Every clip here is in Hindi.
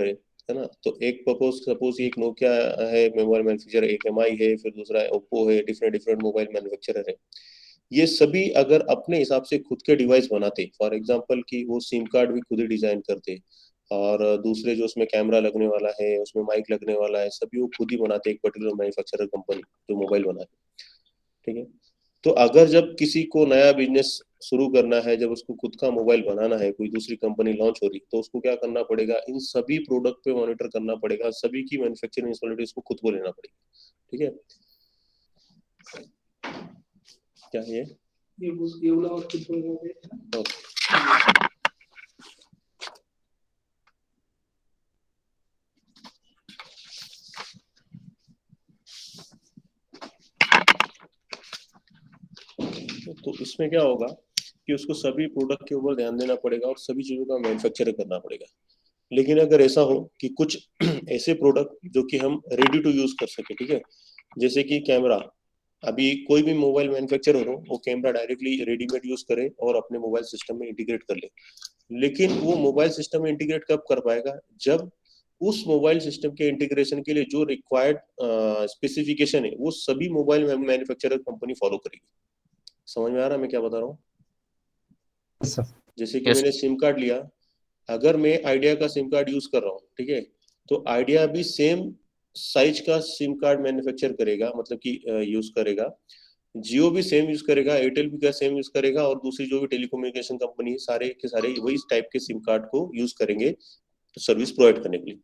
है ना। तो एक सपोज एक नोकिया है मोबाइल मैन्युफैक्चरर, एक एमआई है, फिर दूसरा ओप्पो है, डिफरेंट डिफरेंट मोबाइल मैन्युफैक्चरर है। ये सभी अगर अपने हिसाब से खुद के डिवाइस बनाते, फॉर एग्जांपल कि वो सिम कार्ड भी खुद ही डिजाइन करते, और दूसरे जो उसमें कैमरा लगने वाला है, उसमें माइक लगने वाला है, सभी वो खुद ही बनाते, एक पर्टिकुलर मैन्युफैक्चरर कंपनी जो मोबाइल बनाती, ठीक है। तो अगर जब किसी को नया बिजनेस शुरू करना है, जब उसको खुद का मोबाइल बनाना है, कोई दूसरी कंपनी लॉन्च हो रही, तो उसको क्या करना पड़ेगा, इन सभी प्रोडक्ट पे मॉनिटर करना पड़ेगा, सभी की मैन्युफैक्चरिंग रिस्पॉन्सिबिलिटी उसको खुद को लेना पड़ेगी, ठीक है। क्या है ये वाला और कुछ बोल तो इसमें क्या होगा कि उसको सभी प्रोडक्ट के ऊपर ध्यान देना पड़ेगा और सभी चीजों का मैन्युफैक्चर करना पड़ेगा। लेकिन अगर ऐसा हो कि कुछ ऐसे प्रोडक्ट जो कि हम रेडी टू यूज कर सके, ठीक है, जैसे कि कैमरा, अभी कोई भी मोबाइल मैन्युफैक्चरर हो वो कैमरा डायरेक्टली रेडीमेड यूज करे और अपने मोबाइल सिस्टम में इंटीग्रेट कर ले। लेकिन वो मोबाइल सिस्टम में इंटीग्रेट कब कर पाएगा, जब उस मोबाइल सिस्टम के इंटीग्रेशन के लिए जो रिक्वायर्ड स्पेसिफिकेशन है वो सभी मोबाइल मैन्युफैक्चरर कंपनी फॉलो करेगी। समझ में आ रहा है मैं क्या बता रहा हूँ? जैसे कि यस। मैंने सिम कार्ड लिया, अगर मैं आइडिया का सिम कार्ड यूज कर रहा हूँ, ठीक है, तो आइडिया भी सेम साइज का सिम कार्ड मैन्युफैक्चर करेगा, मतलब कि यूज करेगा। जियो भी सेम यूज करेगा, एयरटेल भी का सेम यूज करेगा, और दूसरी जो भी टेलीकम्युनिकेशन कंपनी है सारे के सारे वही टाइप के सिम कार्ड को यूज करेंगे सर्विस प्रोवाइड करने के लिए।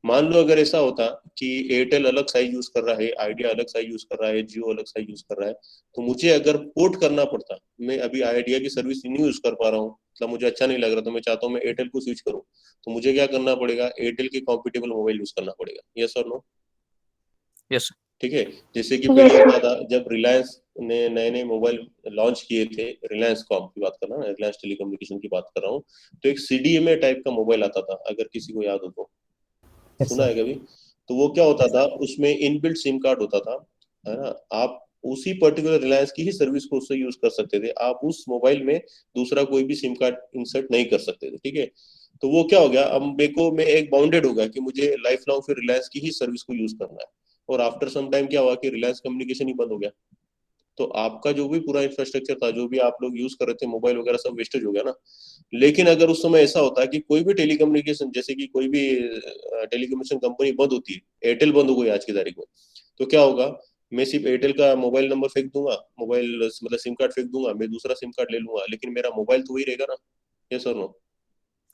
मान लो अगर ऐसा होता कि एयरटेल अलग साइज यूज कर रहा है, आइडिया अलग साइज यूज कर रहा है, जियो अलग साइज यूज कर रहा है, तो मुझे अगर पोर्ट करना पड़ता, मैं अभी आइडिया की सर्विस नहीं यूज कर पा रहा हूँ, मतलब मुझे अच्छा नहीं लग रहा, तो मैं चाहता हूँ मैं एयरटेल को स्विच करूँ, तो मुझे क्या करना पड़ेगा, एयरटेल के कॉम्पिटेबल मोबाइल यूज करना पड़ेगा। यस और नो? यस। ठीक है। जैसे कि पहले होता था जब रिलायंस ने नए नए मोबाइल लॉन्च किए थे, रिलायंस कॉम की बात कर रहा हूँ, रिलायंस टेलीकम्युनिकेशन की बात कर रहा हूँ, तो एक सीडीएमए टाइप का मोबाइल आता था, अगर किसी को याद हो तो, सुना है कभी? तो वो क्या होता था, उसमें इनबिल्ट सिम कार्ड होता था, है ना। आप उसी पर्टिकुलर रिलायंस की ही सर्विस को उससे यूज कर सकते थे, आप उस मोबाइल में दूसरा कोई भी सिम कार्ड इंसर्ट नहीं कर सकते थे, ठीक है। तो वो क्या हो गया, अब मेरे को मैं एक बाउंडेड हो गया कि मुझे लाइफ लॉन्ग फिर रिलायंस की ही सर्विस को यूज करना है। और आफ्टर सम टाइम क्या हुआ कि रिलायंस कम्युनिकेशन ही बंद हो गया, तो आपका जो भी पूरा इंफ्रास्ट्रक्चर था, जो भी आप लोग यूज कर रहे थे मोबाइल वगैरह, सब वेस्टेज हो गया ना। लेकिन अगर उस समय ऐसा होता है कि कोई भी टेलीकम्युनिकेशन, जैसे कि कोई भी टेलीकम्युनिकेशन कंपनी बंद होती है, एयरटेल बंद हो गई आज की तारीख में, तो क्या होगा, मैं सिर्फ एयरटेल का मोबाइल नंबर फेंक दूंगा, मोबाइल मतलब सिम कार्ड फेंक दूंगा, मैं दूसरा सिम कार्ड ले लूंगा, लेकिन मेरा मोबाइल तो वही रहेगा ना। यस और नो?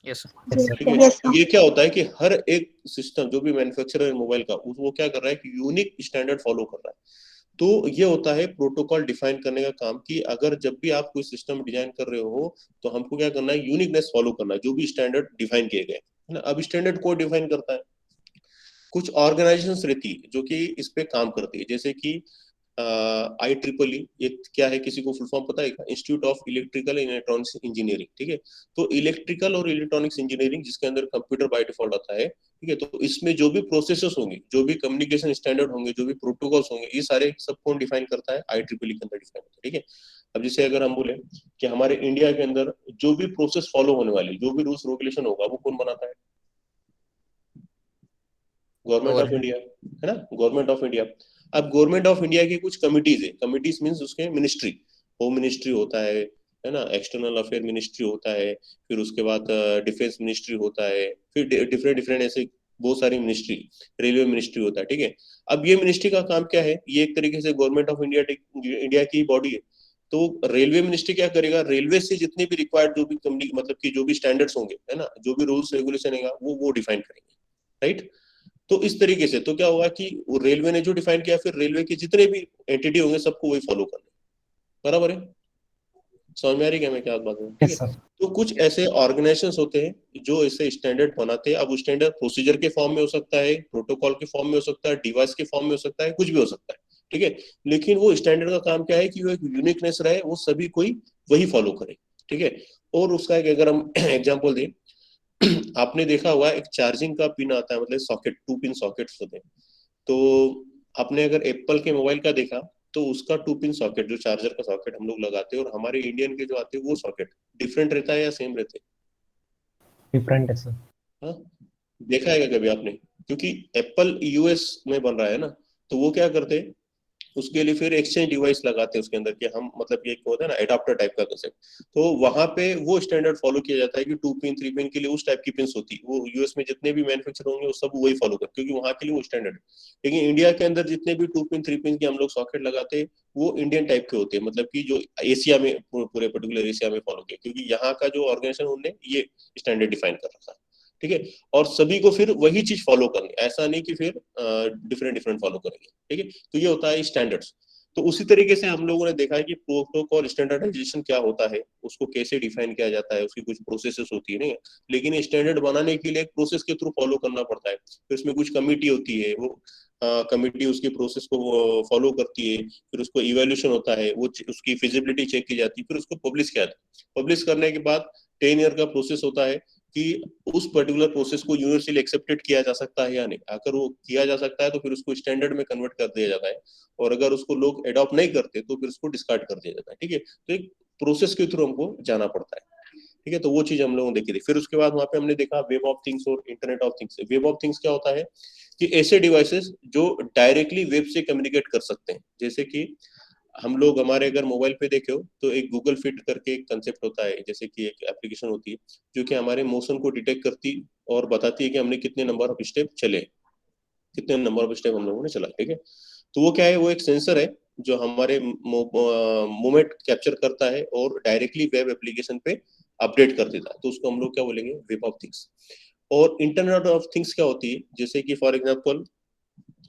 यस। ठीक है। तो ये क्या होता है कि हर एक सिस्टम जो भी मैन्युफैक्चरर है मोबाइल का, वो क्या कर रहा है कि यूनिक स्टैंडर्ड फॉलो कर रहा है। तो ये होता है प्रोटोकॉल डिफाइन करने का काम, कि अगर जब भी आप कोई सिस्टम डिजाइन कर रहे हो, तो हमको क्या करना है, यूनिकनेस फॉलो करना है, जो भी स्टैंडर्ड डिफाइन किए गए है ना। अब स्टैंडर्ड कोड डिफाइन करता है, कुछ ऑर्गेनाइजेशंस रहती है जो कि इस पे काम करती है, जैसे कि IEEE, ये क्या है, किसी को फुल फॉर्म पता है? Institute of electrical and electronics engineering, ठीक है। तो इलेक्ट्रिकल और इलेक्ट्रॉनिक्स इंजीनियरिंग जिसके अंदर कंप्यूटर बाय डिफॉल्ट आता है, ठीक है, तो इसमें जो भी प्रोसेसेस होंगे, जो भी कम्युनिकेशन स्टैंडर्ड होंगे, जो भी प्रोटोकॉल्स होंगे, ये सारे सब कौन डिफाइन करता है? IEEE के अंदर डिफाइन होता है, ठीक है। अब जैसे अगर हम बोले कि हमारे इंडिया के अंदर जो भी प्रोसेस फॉलो होने वाली, जो भी रूल्स रेगुलेशन होगा, वो कौन बनाता है? Government of government. इंडिया, है ना, गवर्नमेंट ऑफ इंडिया। अब गवर्नमेंट ऑफ इंडिया की कुछ कमिटीज है, कमिटीज मीन्स उसके मिनिस्ट्री, होम मिनिस्ट्री होता है ना, एक्सटर्नल अफेयर मिनिस्ट्री होता है, फिर उसके बाद डिफेंस मिनिस्ट्री होता है, फिर डिफरेंट डिफरेंट ऐसे बहुत सारी मिनिस्ट्री, रेलवे मिनिस्ट्री होता है, ठीक है। अब ये मिनिस्ट्री का काम क्या है, ये एक तरीके से गवर्नमेंट ऑफ इंडिया इंडिया की बॉडी है। तो रेलवे मिनिस्ट्री क्या करेगा, रेलवे से जितने भी रिक्वायर्ड जो भी कम्युनिक मतलब कि जो भी स्टैंडर्ड्स होंगे, है ना, जो भी रूल्स रेगुलेशन है वो डिफाइन करेंगे, राइट। तो इस तरीके से तो क्या होगा कि वो रेलवे ने जो डिफाइन किया, फिर रेलवे के जितने भी एंटिटी होंगे सबको वही फॉलो करना है। बराबर है? समझ में आ रही है मैं क्या बात हूँ? ठीक है। तो कुछ ऐसे ऑर्गेनाइजेशन होते हैं जो ऐसे स्टैंडर्ड बनाते हैं। अब स्टैंडर्ड प्रोसीजर के फॉर्म में हो सकता है, प्रोटोकॉल के फॉर्म में हो सकता है, डिवाइस के फॉर्म में हो सकता है, कुछ भी हो सकता है, ठीक है। लेकिन वो स्टैंडर्ड का काम क्या है कि वो एक यूनिकनेस रहे, वो सभी कोई वही फॉलो करे, ठीक है। और उसका एक अगर हम एग्जाम्पल दें, आपने देखा होगा एक चार्जिंग का पिन आता है, मतलब सॉकेट, 2 पिन सॉकेट्स होते हैं। तो आपने अगर एप्पल के मोबाइल का देखा, तो उसका 2 पिन सॉकेट, जो चार्जर का सॉकेट हम लोग लगाते हैं, और हमारे इंडियन के जो आते हैं वो सॉकेट डिफरेंट रहता है या सेम रहते डिफरेंट है सर। हैं? हाँ, देखा है क्या कभी आपने? क्योंकि एप्पल यूएस में बन रहा है ना, तो वो क्या करते हैं, उसके लिए फिर एक्सचेंज डिवाइस लगाते हैं उसके अंदर, कि हम मतलब ये होता है ना एडाप्टर टाइप का कंसेप्ट, तो वहां पे वो स्टैंडर्ड फॉलो किया जाता है कि 2 पिन 3 पिन के लिए उस टाइप की पिन होती है, वो यूएस में जितने भी मैन्युफैक्चर होंगे वो सब वही फॉलो करते, क्योंकि वहां के लिए वो स्टैंडर्ड है। लेकिन इंडिया के अंदर जितने भी 2 पिन 3 पिन के हम लोग सॉकेट लगाते हैं, वो इंडियन टाइप के होते हैं, मतलब कि जो एशिया में पूरे पर्टिकुलर एशिया में फॉलो किया, क्योंकि यहाँ का जो ऑर्गेनाइजेशन उन्होंने ये स्टैंडर्ड डिफाइन कर रखा है। ठीक है, और सभी को फिर वही चीज फॉलो करनी, ऐसा नहीं कि फिर डिफरेंट डिफरेंट फॉलो करेंगे। ठीक है, तो ये होता है स्टैंडर्ड्स। तो उसी तरीके से हम लोगों ने देखा है कि प्रोटोकॉल स्टैंडर्डाइजेशन क्या होता है, उसको कैसे डिफाइन किया जाता है, उसकी कुछ प्रोसेसेस होती है नहीं, लेकिन स्टैंडर्ड बनाने के लिए एक प्रोसेस के थ्रू फॉलो करना पड़ता है। फिर उसमें कुछ कमिटी होती है, वो कमिटी उसकी प्रोसेस को फॉलो करती है, फिर उसको इवेल्यूशन होता है, वो उसकी फिजिबिलिटी चेक की जाती है, फिर उसको पब्लिश किया जाता है। पब्लिश करने के बाद 10 ईयर का प्रोसेस होता है कि उस पर्टिकुलर प्रोसेस को यूनिवर्सली एक्सेप्टेड किया जा सकता है या नहीं। अगर वो किया जा सकता है तो फिर उसको स्टैंडर्ड में कन्वर्ट कर दिया जाता है, और अगर उसको लोग अडॉप्ट नहीं करते तो फिर उसको डिस्कार्ड कर दिया जाता है। ठीक है, तो एक प्रोसेस के थ्रू हमको जाना पड़ता है। ठीक है, तो वो चीज हम लोगों ने देखी थी। फिर उसके बाद वहां पे हमने देखा वेब ऑफ थिंग्स और internet of things. Web of things क्या होता है कि ऐसे डिवाइसेस जो डायरेक्टली वेब से कम्युनिकेट कर सकते हैं, जैसे कि हम लोग हमारे अगर मोबाइल पे देखे हो तो एक गूगल फिट करके एक कंसेप्ट होता है, जैसे कि एक एप्लीकेशन होती है जो कि हमारे मोशन को डिटेक्ट करती और बताती है कि हमने कितने नंबर ऑफ स्टेप चले, कितने नंबर ऑफ स्टेप हम लोगों ने चला। ठीक है, तो वो क्या है, वो एक सेंसर है जो हमारे मूवमेंट कैप्चर करता है और डायरेक्टली वेब एप्लीकेशन पे अपडेट कर देता है, तो उसको हम लोग क्या बोलेंगे, वेब ऑफ थिंग्स। और इंटरनेट ऑफ थिंग्स क्या होती है, जैसे कि फॉर एग्जांपल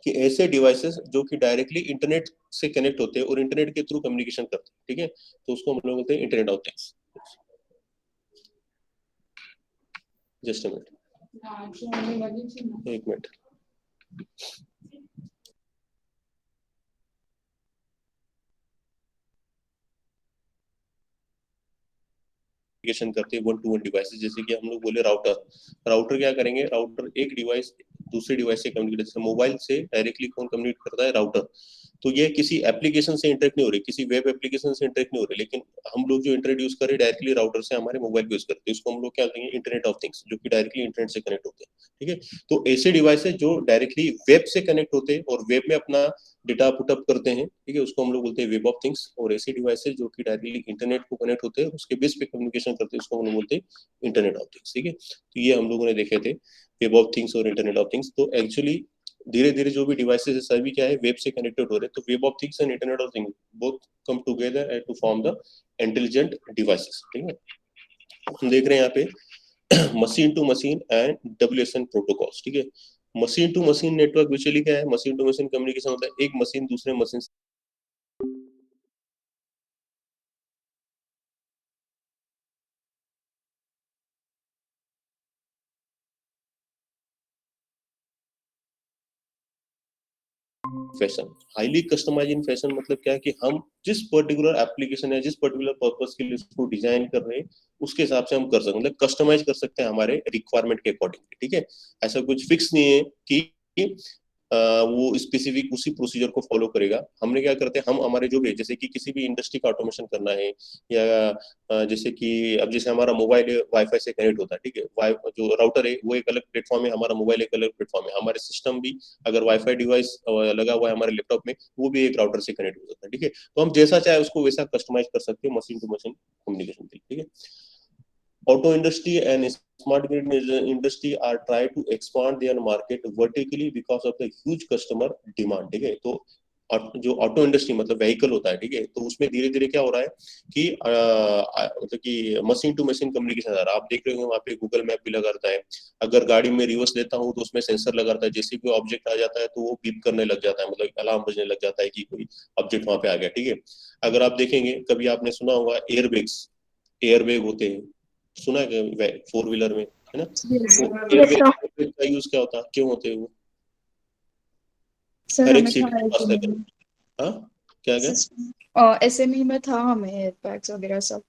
कि ऐसे डिवाइसेस जो कि डायरेक्टली इंटरनेट से कनेक्ट होते हैं और इंटरनेट के थ्रू कम्युनिकेशन करते हैं। ठीक है, तो उसको हम लोग बोलते हैं internet of things. Just a minute, एक मिनट। कम्युनिकेशन करते हैं 1 to 1 डिवाइसेस, जैसे कि हम लोग बोले राउटर। राउटर क्या करेंगे, राउटर एक डिवाइस दूसरे डिवाइस से कम्युनिकेट, जैसे मोबाइल से डायरेक्टली कौन कम्युनिकेट करता है, राउटर। तो ये किसी एप्लीकेशन से इंटरेक्ट नहीं हो रही, किसी वेब एप्लीकेशन से इंटरेक्ट नहीं हो रही, लेकिन हम लोग जो इंटरनेट यूज कर रहे हैं डायरेक्टली राउटर से हमारे मोबाइल पे यूज करते हैं, इसको हम लोग क्या कहेंगे, इंटरनेट ऑफ थिंग्स, जो कि डायरेक्टली इंटरनेट से कनेक्ट होते हैं। ठीक है, तो ऐसे डिवाइस है जो डायरेक्टली वेब से कनेक्ट होते हैं और वेब में अपना डेटा पुटअप करते हैं। ठीक है, उसको हम लोग बोलते हैं वेब ऑफ थिंग्स। और ऐसी डिवाइसेस जो कि डायरेक्टली इंटरनेट को कनेक्ट होते हैं, उसके बेस पे कम्युनिकेशन करते हैं, उसको हम लोग बोलते हैं इंटरनेट ऑफ थिंग्स। ठीक है, तो ये हम लोगों ने देखे थे वेब ऑफ थिंग्स और इंटरनेट ऑफ थिंग्स। तो एक्चुअली धीरे धीरे जो भी डिवाइसेस है सभी क्या है, वेब से कनेक्टेड हो रहे हैं, तो web of things and internet of things both come together and to form the intelligent devices. ठीक है, हम देख रहे हैं यहाँ पे machine to machine and WSN protocols. ठीक है, machine to machine network basically क्या है, मशीन टू मशीन कम्युनिकेशन होता है, एक मशीन दूसरे machine fashion, highly customize in fashion, मतलब क्या है कि हम जिस पर्टिकुलर एप्लीकेशन या जिस पर्टिकुलर पर्पस के लिए उसको डिजाइन कर रहे हैं उसके हिसाब से हम कर सकते हैं, मतलब कस्टमाइज कर सकते हैं हमारे रिक्वायरमेंट के अकॉर्डिंग। ठीक है, ऐसा कुछ फिक्स नहीं है कि वो स्पेसिफिक उसी प्रोसीजर को फॉलो करेगा। हमने क्या करते हैं, हम हमारे जो भी जैसे कि किसी भी इंडस्ट्री का ऑटोमेशन करना है, या जैसे कि अब जैसे हमारा मोबाइल वाईफाई से कनेक्ट होता है। ठीक है, वाई जो राउटर है वो एक अलग प्लेटफॉर्म है, हमारा मोबाइल एक अलग प्लेटफॉर्म है, हमारे सिस्टम भी अगर वाईफाई डिवाइस लगा हुआ है हमारे लैपटॉप में, वो भी एक राउटर से कनेक्ट हो सकता है। ठीक है, तो हम जैसा चाहे उसको वैसा कस्टमाइज कर सकते हैं मशीन टू मशीन कम्युनिकेशन के लिए। ठीक है, auto industry and smart grid industry are try to expand their market vertically because of the huge customer demand। ठीक है, तो जो ऑटो इंडस्ट्री मतलब व्हीकल होता है, ठीक है, तो उसमें धीरे धीरे क्या हो रहा है कि मतलब कि मशीन टू मशीन कम्युनिकेशन आ रहा है। आप देख रहे हो वहाँ पे गूगल मैप भी लगा रहता है, अगर गाड़ी में रिवर्स लेता हूँ तो उसमें सेंसर लगा रहता है, जैसे कोई ऑब्जेक्ट आ जाता है तो वो बीप करने लग जाता है, मतलब अलार्म बजने लग जाता है कि कोई ऑब्जेक्ट वहाँ पे आ गया। ठीक है, अगर आप देखेंगे कभी आपने सुना होगा एयरबैग्स, एयरबैग होते हैं, सुना है 4 व्हीलर में, है ना, यस तो यस सर। एयरबैग का यूज क्या होता है, क्यों होते हैं वो, सर हर एक हमें सीट था के पास लगे। एसएमई हाँ, क्या क्या? एसएमई में था हमें एयरबैग्स वगैरह सब।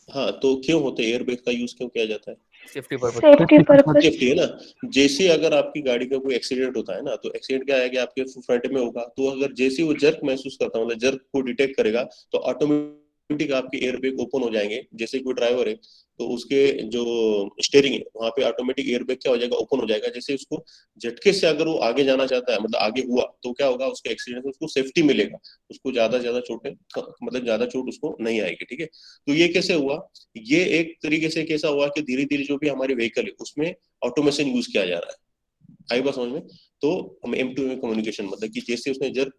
हाँ, तो क्यों होते हैं एयरबैग का यूज क्यों किया जाता है? Safety purpose. Safety purpose. Safety है ना। जैसे अगर आपकी गाड़ी का कोई एक्सीडेंट होता है ना, तो एक्सीडेंट क्या है कि आपके फ्रंट में होगा, तो अगर जैसे वो जर्क महसूस करता है, मतलब जर्क को डिटेक्ट करेगा, तो ऑटोमेटिक ऑटोमेटिक आपके एयर बैग ओपन हो जाएंगे। जैसे कोई ड्राइवर है तो उसके जो स्टीयरिंग है वहां पे ऑटोमेटिक एयर बैग क्या हो जाएगा, ओपन हो जाएगा। जैसे उसको झटके से अगर वो आगे जाना चाहता है, मतलब आगे हुआ, तो क्या होगा, उसके एक्सीडेंट से उसको सेफ्टी मिलेगा, उसको ज्यादा चोटें, मतलब ज्यादा चोट उसको नहीं आएगी। ठीक है, तो ये कैसे हुआ, ये एक तरीके से कैसा हुआ कि धीरे धीरे जो भी हमारे व्हीकल है उसमें ऑटोमेशन यूज किया जा रहा है। आई बात समझ में? तो हम M2M कम्युनिकेशन, मतलब कि जैसे उसने जब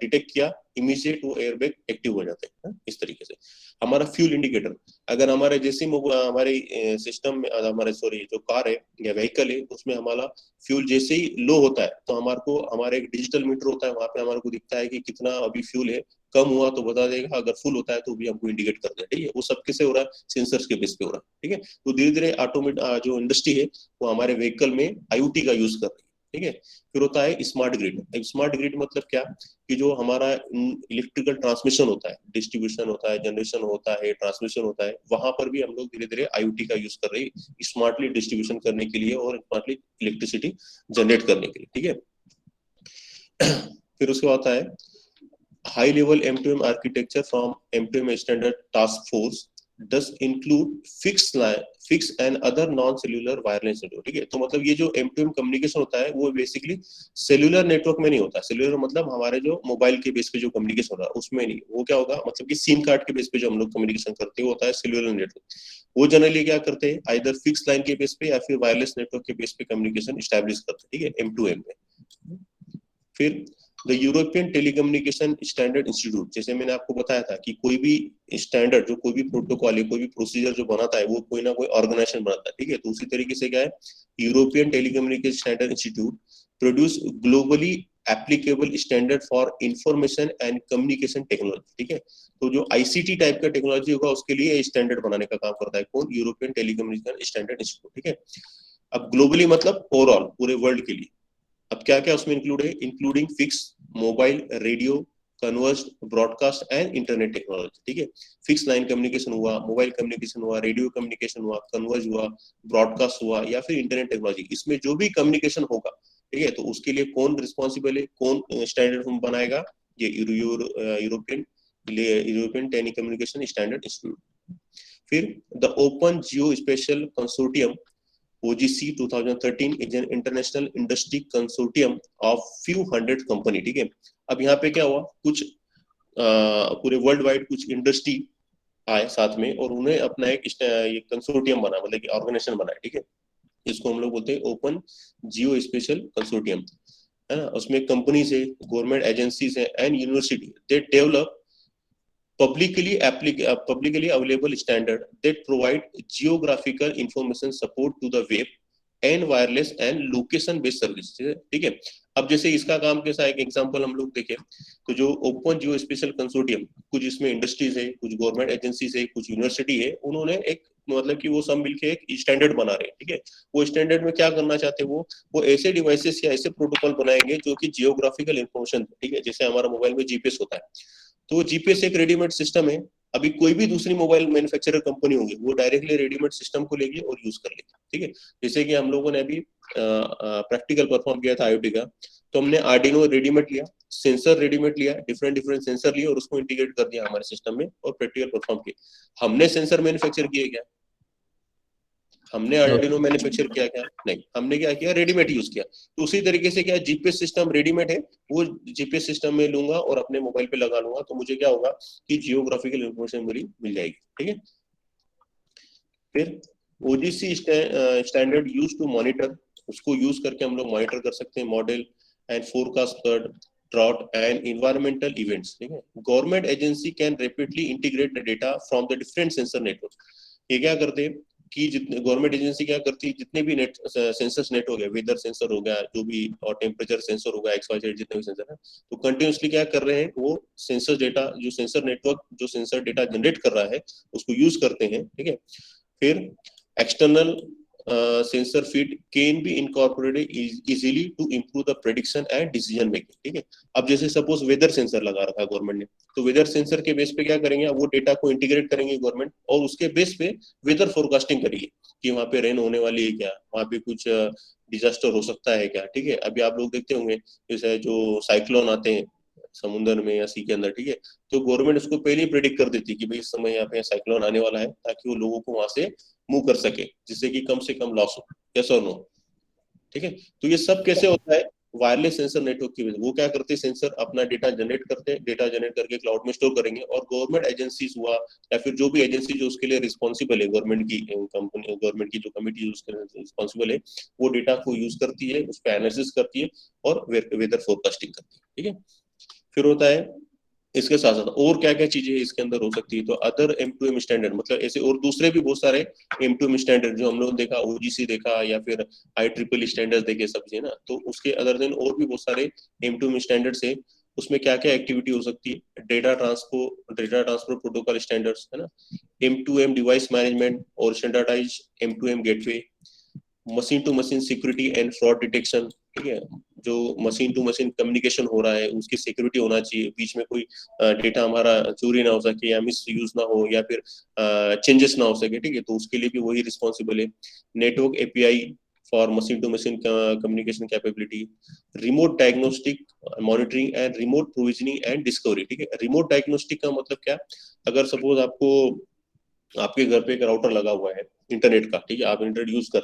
डिटेक्ट किया, इमीडिएट वो एयरबैग एक्टिव हो जाते हैं। इस तरीके से हमारा फ्यूल इंडिकेटर, अगर हमारे जैसे हमारे सिस्टम में हमारे सॉरी जो कार है या व्हीकल है उसमें हमारा फ्यूल जैसे ही लो होता है तो हमारे को हमारा एक डिजिटल मीटर होता है, वहां पे हमारे को दिखता है कि कितना अभी फ्यूल है, कम हुआ तो बता देगा, अगर फुल होता है तो भी हमको इंडिकेट कर देगा। ठीक है, वो सब कैसे हो रहा है, सेंसर्स के बेस पे हो रहा है। ठीक है, तो धीरे धीरे ऑटोमेट जो इंडस्ट्री है वो हमारे व्हीकल में IoT का यूज कर रही है। ठीक है, फिर होता है स्मार्ट ग्रिड। स्मार्ट ग्रिड मतलब क्या, कि जो हमारा इलेक्ट्रिकल ट्रांसमिशन होता है, डिस्ट्रीब्यूशन होता है, जनरेशन होता है, ट्रांसमिशन होता है, वहां पर भी हम लोग धीरे धीरे IoT का यूज कर रहे हैं स्मार्टली डिस्ट्रीब्यूशन करने के लिए और स्मार्टली इलेक्ट्रिसिटी जनरेट करने के लिए। ठीक है, फिर उसके बाद आता है high level M2M architecture from M2M standard task force does include fixed and other non-cellular wireless network। ठीक है, तो मतलब ये जो M2M कम्युनिकेशन होता है वो बेसिकली सेल्यूलर नेटवर्क में नहीं होता। सेल्यूलर मतलब हमारे जो मोबाइल के बेस पे जो कम्युनिकेशन हो रहा है उसमें नहीं, वो क्या होगा, मतलब कि सिम कार्ड के बेस पे जो हम लोग कम्युनिकेशन करते हैं वो होता है सेल्यूलर नेटवर्क। वो जनरली क्या करते हैं, आइदर फिक्स लाइन के बेस पे या फिर वायरलेस नेटवर्क के बेस पे कम्युनिकेशन स्टैब्लिश करते हैं। ठीक है, M2M में। फिर the European telecommunication standard institute, जैसे मैंने आपको बताया था कि कोई भी स्टैंडर्ड, जो कोई भी प्रोटोकॉल है, कोई भी प्रोसीजर जो बनाता है वो कोई ना कोई ऑर्गेनाइजेशन बनाता है। ठीक है, तो उसी तरीके से क्या है, European telecommunication standard institute produce globally applicable standard for information and communication technology. ठीक है, तो जो ICT टाइप का टेक्नोलॉजी होगा उसके लिए स्टैंडर्ड बनाने का काम करता है कौन, यूरोपियन टेलीकम्युनिकेशन स्टैंडर्ड इंस्टीट्यूट। ठीक है, अब ग्लोबली मतलब ओवरऑल पूरे वर्ल्ड के लिए। अब क्या क्या उसमें इंक्लूड है, including fix, mobile, radio, converged, broadcast and internet technology. ठीक है, फिक्स लाइन कम्युनिकेशन हुआ, मोबाइल कम्युनिकेशन हुआ, रेडियो कम्युनिकेशन हुआ, कन्वर्ज हुआ, ब्रॉडकास्ट हुआ या फिर इंटरनेट टेक्नोलॉजी, इसमें जो भी कम्युनिकेशन होगा, ठीक है, तो उसके लिए कौन रिस्पॉन्सिबल है, कौन स्टैंडर्ड बनाएगा, ये यूरोपियन टेलीकम्युनिकेशन स्टैंडर्ड इंस्टीट्यूट। फिर the open geospatial consortium OGC 2013 is an international industry consortium of few hundred company। ठीक है, अब यहाँ पे क्या हुआ, कुछ पूरे वर्ल्ड वाइड कुछ इंडस्ट्री आए साथ में और उन्हें अपना एक ये कंसोर्टियम बना, मतलब कि ऑर्गेनाइजेशन बनाया। ठीक है, इसको हम लोग बोलते हैं ओपन जियो स्पेशल कंसोर्टियम, है ना। उसमें कंपनीज है, गवर्नमेंट एजेंसीज है and university, they develop publicly available standard that provide geographical information support to the web and wireless and location based service. ठीक है, अब जैसे इसका काम कैसा है, एक एग्जांपल हम लोग देखें तो जो ओपन जियो स्पेशल कंसोर्टियम, कुछ इसमें इंडस्ट्रीज है, कुछ गवर्नमेंट एजेंसीज है, कुछ यूनिवर्सिटी है, उन्होंने एक मतलब कि वो सब मिलके एक स्टैंडर्ड बना रहे हैं। ठीक है, वो स्टैंडर्ड में क्या करना चाहते हैं, वो ऐसे डिवाइसेस या ऐसे प्रोटोकॉल बनाएंगे जो कि जियोग्राफिकल इंफॉर्मेशन, ठीक है, जैसे हमारा मोबाइल में GPS होता है, तो जीपीएस एक रेडीमेड सिस्टम है। अभी कोई भी दूसरी मोबाइल मैन्युफैक्चरर कंपनी होगी वो डायरेक्टली रेडीमेड सिस्टम को लेगी और यूज कर लेगी। ठीक है, जैसे कि हम लोगों ने अभी प्रैक्टिकल परफॉर्म किया था IoT का, तो हमने आर्डिनो रेडीमेड लिया, सेंसर रेडीमेड लिया, डिफरेंट डिफरेंट सेंसर लिए और उसको इंटीग्रेट कर दिया हमारे सिस्टम में और प्रैक्टिकल परफॉर्म किया। हमने सेंसर मैन्युफैक्चर किए क्या, हमने आर्डिनो मैन्युफैक्चर किया क्या, नहीं, हमने क्या किया, रेडीमेड यूज किया। तो उसी तरीके से क्या, GPS सिस्टम रेडीमेड है, वो GPS सिस्टम में लूंगा और अपने मोबाइल पे लगा लूंगा, तो मुझे क्या होगा कि जियोग्राफिकल इंफॉर्मेशन मेरी मिल जाएगी। ठीक है, फिर OGC standard use to monitor, उसको यूज करके हम लोग मॉनिटर कर सकते हैं model and forecast flood, drought and environmental events। ठीक है, government agency can rapidly integrate the data from the different sensor network. ये क्या करते हैं कि जितने गवर्नमेंट एजेंसी क्या करती है, जितने भी नेट सेंसर्स नेट हो गया, वेदर सेंसर हो गया, जो भी, और टेम्परेचर सेंसर हो गया, XYZ जितने भी सेंसर है, तो कंटिन्यूसली क्या कर रहे हैं, वो सेंसर डेटा, जो सेंसर नेटवर्क जो सेंसर डेटा जनरेट कर रहा है उसको यूज करते हैं। ठीक है, फिर external sensor feed can be incorporated easily to improve the prediction and decision making. ठीक है, अब जैसे सपोज वेदर सेंसर लगा रखा है गवर्नमेंट ने, तो वेदर सेंसर के बेस पे क्या करेंगे, वो डेटा को इंटीग्रेट करेंगे गवर्नमेंट और उसके बेस पे वेदर फोरकास्टिंग करेगी कि वहाँ पे रेन होने वाली है क्या, वहाँ पे कुछ डिजास्टर हो सकता है क्या। ठीक है, अभी आप लोग देखते होंगे जैसे जो साइक्लोन आते हैं, समुद्र में या सी के अंदर, ठीक है, तो गवर्नमेंट उसको पहले ही प्रेडिक्ट कर देती है कि भाई इस समय यहाँ पे साइक्लोन आने वाला है, ताकि वो लोगों को वहां से मूव कर सके, जिससे कि कम से कम लॉस हो। यस और नो? ठीक है, तो ये सब कैसे होता है? वायरलेस सेंसर नेटवर्क की वजह। वो क्या करते हैं, सेंसर अपना डेटा जनरेट करते हैं, डेटा जनरेट करके क्लाउड में स्टोर करेंगे, और गवर्नमेंट एजेंसीज हुआ या फिर जो भी एजेंसी जो उसके लिए रिस्पॉन्सिबल है, गवर्नमेंट की कंपनी, गवर्नमेंट की जो कमिटी उसके रिस्पॉन्सिबल है, वो डेटा को यूज करती है, उस पर एनालिसिस करती है और वेदर फोरकास्टिंग करती है। ठीक है, फिर होता है इसके साथ साथ और क्या क्या चीजें इसके अंदर हो सकती है, तो अदर M2M स्टैंडर्ड, मतलब ऐसे और दूसरे भी बहुत सारे M2M स्टैंडर्ड जो हम लोग देखा, OGC देखा या फिर IEEE स्टैंडर्ड देखे सब चीजें ना, तो उसके अदर देन और भी बहुत सारे M2M स्टैंडर्ड्स है। उसमें क्या क्या एक्टिविटी हो सकती है? डेटा ट्रांसफर प्रोटोकॉल स्टैंडर्ड्स है ना, M2M डिवाइस मैनेजमेंट और standardize M2M gateway, machine to machine security and fraud detection. ठीक है, जो मशीन टू मशीन कम्युनिकेशन हो रहा है उसकी सिक्योरिटी होना चाहिए, बीच में कोई डेटा हमारा चोरी ना हो सके या मिस यूज ना हो या फिर चेंजेस ना हो सके। ठीक है, तो उसके लिए भी वही रिस्पॉन्सिबल है। Network API for machine to machine communication capability, remote diagnostic monitoring and remote provisioning and discovery. ठीक है, रिमोट डायग्नोस्टिक का मतलब क्या? अगर सपोज आपको आपके घर पे एक राउटर लगा हुआ है इंटरनेट का, ठीक है, आप इंटरनेट यूज कर,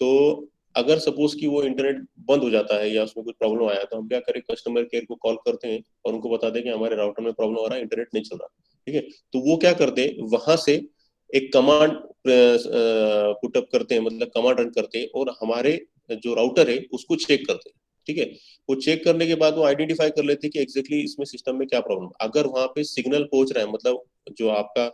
तो अगर सपोज कि वो इंटरनेट बंद हो जाता है या उसमें कुछ प्रॉब्लम आया, तो हम क्या करें, कस्टमर केयर को कॉल करते हैं और उनको बताते हैं कि हमारे राउटर में प्रॉब्लम हो रहा है, इंटरनेट नहीं चल रहा। ठीक है, तो वो क्या करते हैं, वहां से एक कमांड पुटअप करते हैं, मतलब कमांड रन करते हैं और हमारे जो राउटर है उसको चेक करते हैं। ठीक है, वो चेक करने के बाद वो आइडेंटिफाई कर लेते हैं कि एग्जैक्टली इसमें सिस्टम में क्या प्रॉब्लम। अगर वहां पे सिग्नल पहुंच रहा है, मतलब जो आपका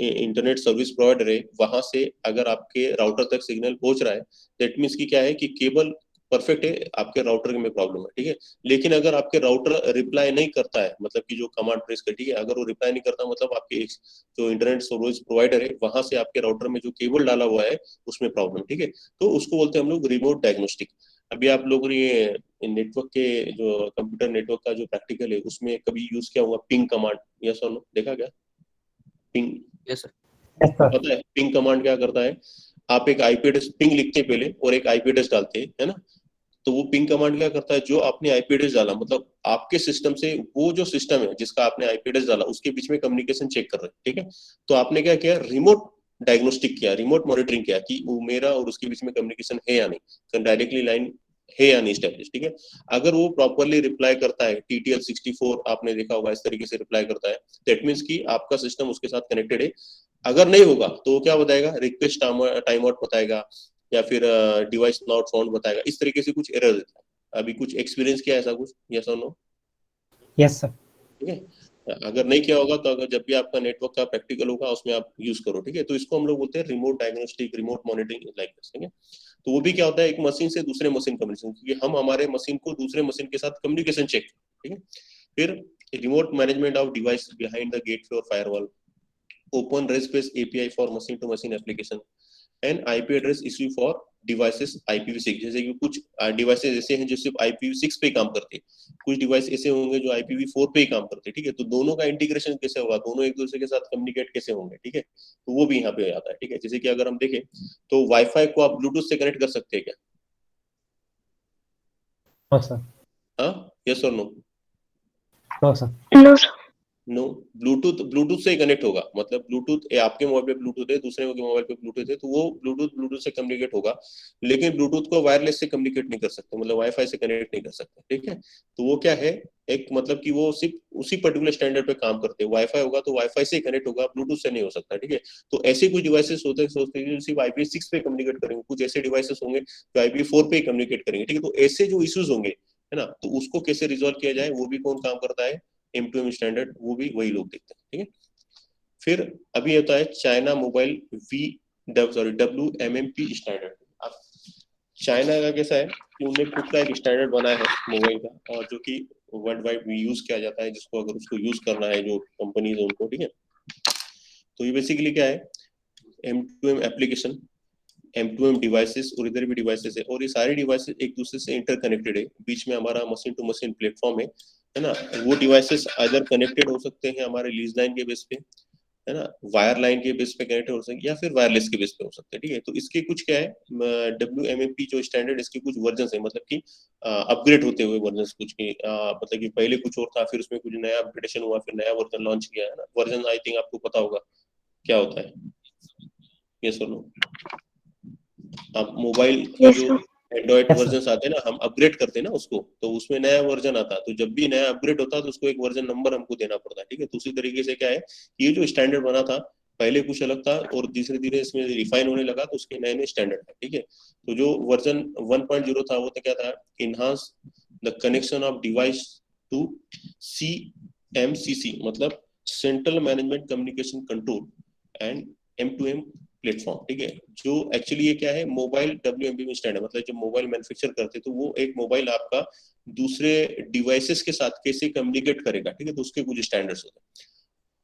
इंटरनेट सर्विस प्रोवाइडर है वहां से अगर आपके राउटर तक सिग्नल पहुंच रहा है, दैट मीन्स की क्या है कि केबल परफेक्ट है, आपके राउटर में प्रॉब्लम है। ठीक है, लेकिन अगर आपके राउटर रिप्लाई नहीं करता है, मतलब कि जो कमांड प्रेस कर, ठीक है, अगर वो रिप्लाई नहीं करता, मतलब आपके जो इंटरनेट सर्विस प्रोवाइडर है वहां से आपके राउटर में जो केबल डाला हुआ है उसमें प्रॉब्लम। ठीक है, तो उसको बोलते हैं हम लोग रिमोट डायग्नोस्टिक। अभी आप लोगों ने ये नेटवर्क के जो कंप्यूटर नेटवर्क का जो प्रैक्टिकल है उसमें कभी यूज किया होगा पिंग कमांड, यस और नो? देखा क्या पिंग? Yes, sir. पता है पिंग कमांड क्या करता है? आप एक आईपी एड्रेस पिंग लिखते हैं पहले और एक आईपी एड्रेस डालते हैं, है ना, तो वो पिंग कमांड क्या करता है, जो आपने आईपी एड्रेस डाला, मतलब आपके सिस्टम से वो जो सिस्टम है जिसका आपने आईपी एड्रेस डाला उसके बीच में कम्युनिकेशन चेक कर रहे हैं। ठीक है, तो आपने क्या किया, रिमोट डायग्नोस्टिक किया, रिमोट मॉनिटरिंग किया कि वो मेरा और उसके बीच में कम्युनिकेशन है या नहीं, तो डायरेक्टली लाइन है या नहीं स्टैब्लिश। ठीक है, अगर वो प्रॉपरली रिप्लाई करता है, TTL64 आपने देखा होगा, इस तरीके से रिप्लाई करता है, दैट मीन्स कि आपका सिस्टम उसके साथ कनेक्टेड है। अगर नहीं होगा तो क्या बताएगा, रिक्वेस्ट टाइम आउट बताएगा या फिर डिवाइस नॉट फाउंड बताएगा, इस तरीके से कुछ एरर देता है। अभी कुछ एक्सपीरियंस किया ऐसा कुछ, यस और नो? Yes sir. ठीक है, अगर नहीं किया होगा तो अगर जब भी आपका नेटवर्क का प्रैक्टिकल होगा उसमें आप यूज करो। ठीक है, तो इसको हम लोग बोलते हैं remote diagnostic, remote monitoring like this. ठीक है, तो वो भी क्या होता है, एक मशीन से दूसरे मशीन कम्युनिकेशन, क्योंकि हम हमारे मशीन को दूसरे मशीन के साथ कम्युनिकेशन चेक। ठीक है, फिर remote management of device behind the gateway और firewall, open rest API for machine to machine application and IP address issue for devices IPv6। जैसे कि कुछ डिवाइसेस ऐसे हैं जो सिर्फ IPv6 पे काम करते हैं, कुछ डिवाइस ऐसे होंगे जो IPv4 पे ही काम करते हैं। ठीक है, तो दोनों का इंटीग्रेशन कैसे होगा, दोनों एक दूसरे के साथ कम्युनिकेट कैसे होंगे। ठीक है, तो वो भी यहाँ पे आता है। ठीक है, जैसे कि अगर हम देखें तो वाईफाई को आप ब्लूटूथ से कनेक्ट कर सकते हैं क्या? No sir. हाँ, यस और नो? No sir. No no, Bluetooth से ही कनेक्ट होगा, मतलब ब्लूटूथ आपके मोबाइल पे ब्लूटूथ है, दूसरे के मोबाइल पे ब्लूटूथ है, तो वो ब्लूटूथ से कम्युनिकेट होगा। लेकिन ब्लूटूथ को वायरलेस से कम्युनिकेट नहीं कर सकते, मतलब वाईफाई से कनेक्ट नहीं कर सकते। ठीक है, तो वो क्या है, एक मतलब कि वो सिर्फ उसी पर्टिकुलर स्टैंडर्ड पे काम करते हैं। वाईफाई होगा तो वाईफाई से कनेक्ट होगा, ब्लूटूथ से नहीं हो सकता। ठीक है, तो ऐसे कुछ डिवाइसेस होते हैं, सोचते हैं सिर्फ IPv6 पे कम्युनिकेट करेंगे, कुछ ऐसे डिवाइसेस होंगे जो IPv4 पे कम्युनिकेट करेंगे। ठीक है, तो ऐसे जो इश्यूज होंगे, है ना, तो उसको कैसे रिजॉल्व किया जाए, वो भी कौन काम करता है, M2M स्टैंडर्ड, वो भी वही लोग देखते हैं। ठीक है, फिर अभी होता है चाइना मोबाइल WMMP स्टैंडर्ड। अब चाइना का कैसा है कि उन्हें खुद का एक स्टैंडर्ड बना है मोबाइल का, और जो कि वर्ल्ड वाइड यूज किया जाता है, जिसको अगर उसको यूज करना है जो कंपनीज है उनको। ठीक है, तो ये बेसिकली क्या है, M2M एप्लीकेशन, M2M डिवाइसेस, और इधर भी डिवाइसेस है, और ये सारे डिवाइसेस एक दूसरे से इंटरकनेक्टेड है। बीच में हमारा मशीन टू मशीन प्लेटफॉर्म है ना, वो डिवाइसेस अदर कनेक्टेड हो सकते हैं हमारे लीज लाइन के बेस पे, है ना, वायर लाइन के बेस पे कनेक्ट हो सकते या फिर वायरलेस के बेस पे हो सकते हैं, ठीक है। तो इसके कुछ क्या है, WMAP जो स्टैंडर्ड, इसके कुछ वर्जन है, मतलब कि अपग्रेड होते हुए वर्जन कुछ की, मतलब कि पहले कुछ और था, फिर उसमें कुछ नया अपग्रेडेशन हुआ, फिर नया वर्जन लॉन्च किया है ना। वर्जन आई थिंक आपको पता होगा क्या होता है, ये सुनो। आप मोबाइल की Yes, जो sir. Android Yes, sir. Version आते हैं ना, हम अपग्रेड करते हैं ना उसको, तो उसमें नया वर्जन आता है, तो जब भी नया अपग्रेड होता है तो उसको एक वर्जन नंबर हमको देना पड़ता है, ठीक है। तो उसी तरीके से क्या है, ये जो स्टैंडर्ड बना था पहले कुछ अलग था, और धीरे धीरे इसमें रिफाइन होने लगा, तो उसके नए नए स्टैंडर्ड है, ठीक है। तो जो वर्जन 1.0 था वो तो क्या था, enhance the connection of device to CMCC, मतलब central management communication control and M2M platform, ठीक है। जो एक्चुअली ये क्या है, मोबाइल WMP में स्टैंड है, मतलब जब मोबाइल मैन्युफैक्चर करते तो वो एक मोबाइल आपका दूसरे डिवाइसेस के साथ कैसे कम्युनिकेट करेगा, ठीक है, तो उसके कुछ स्टैंडर्ड्स होते हैं।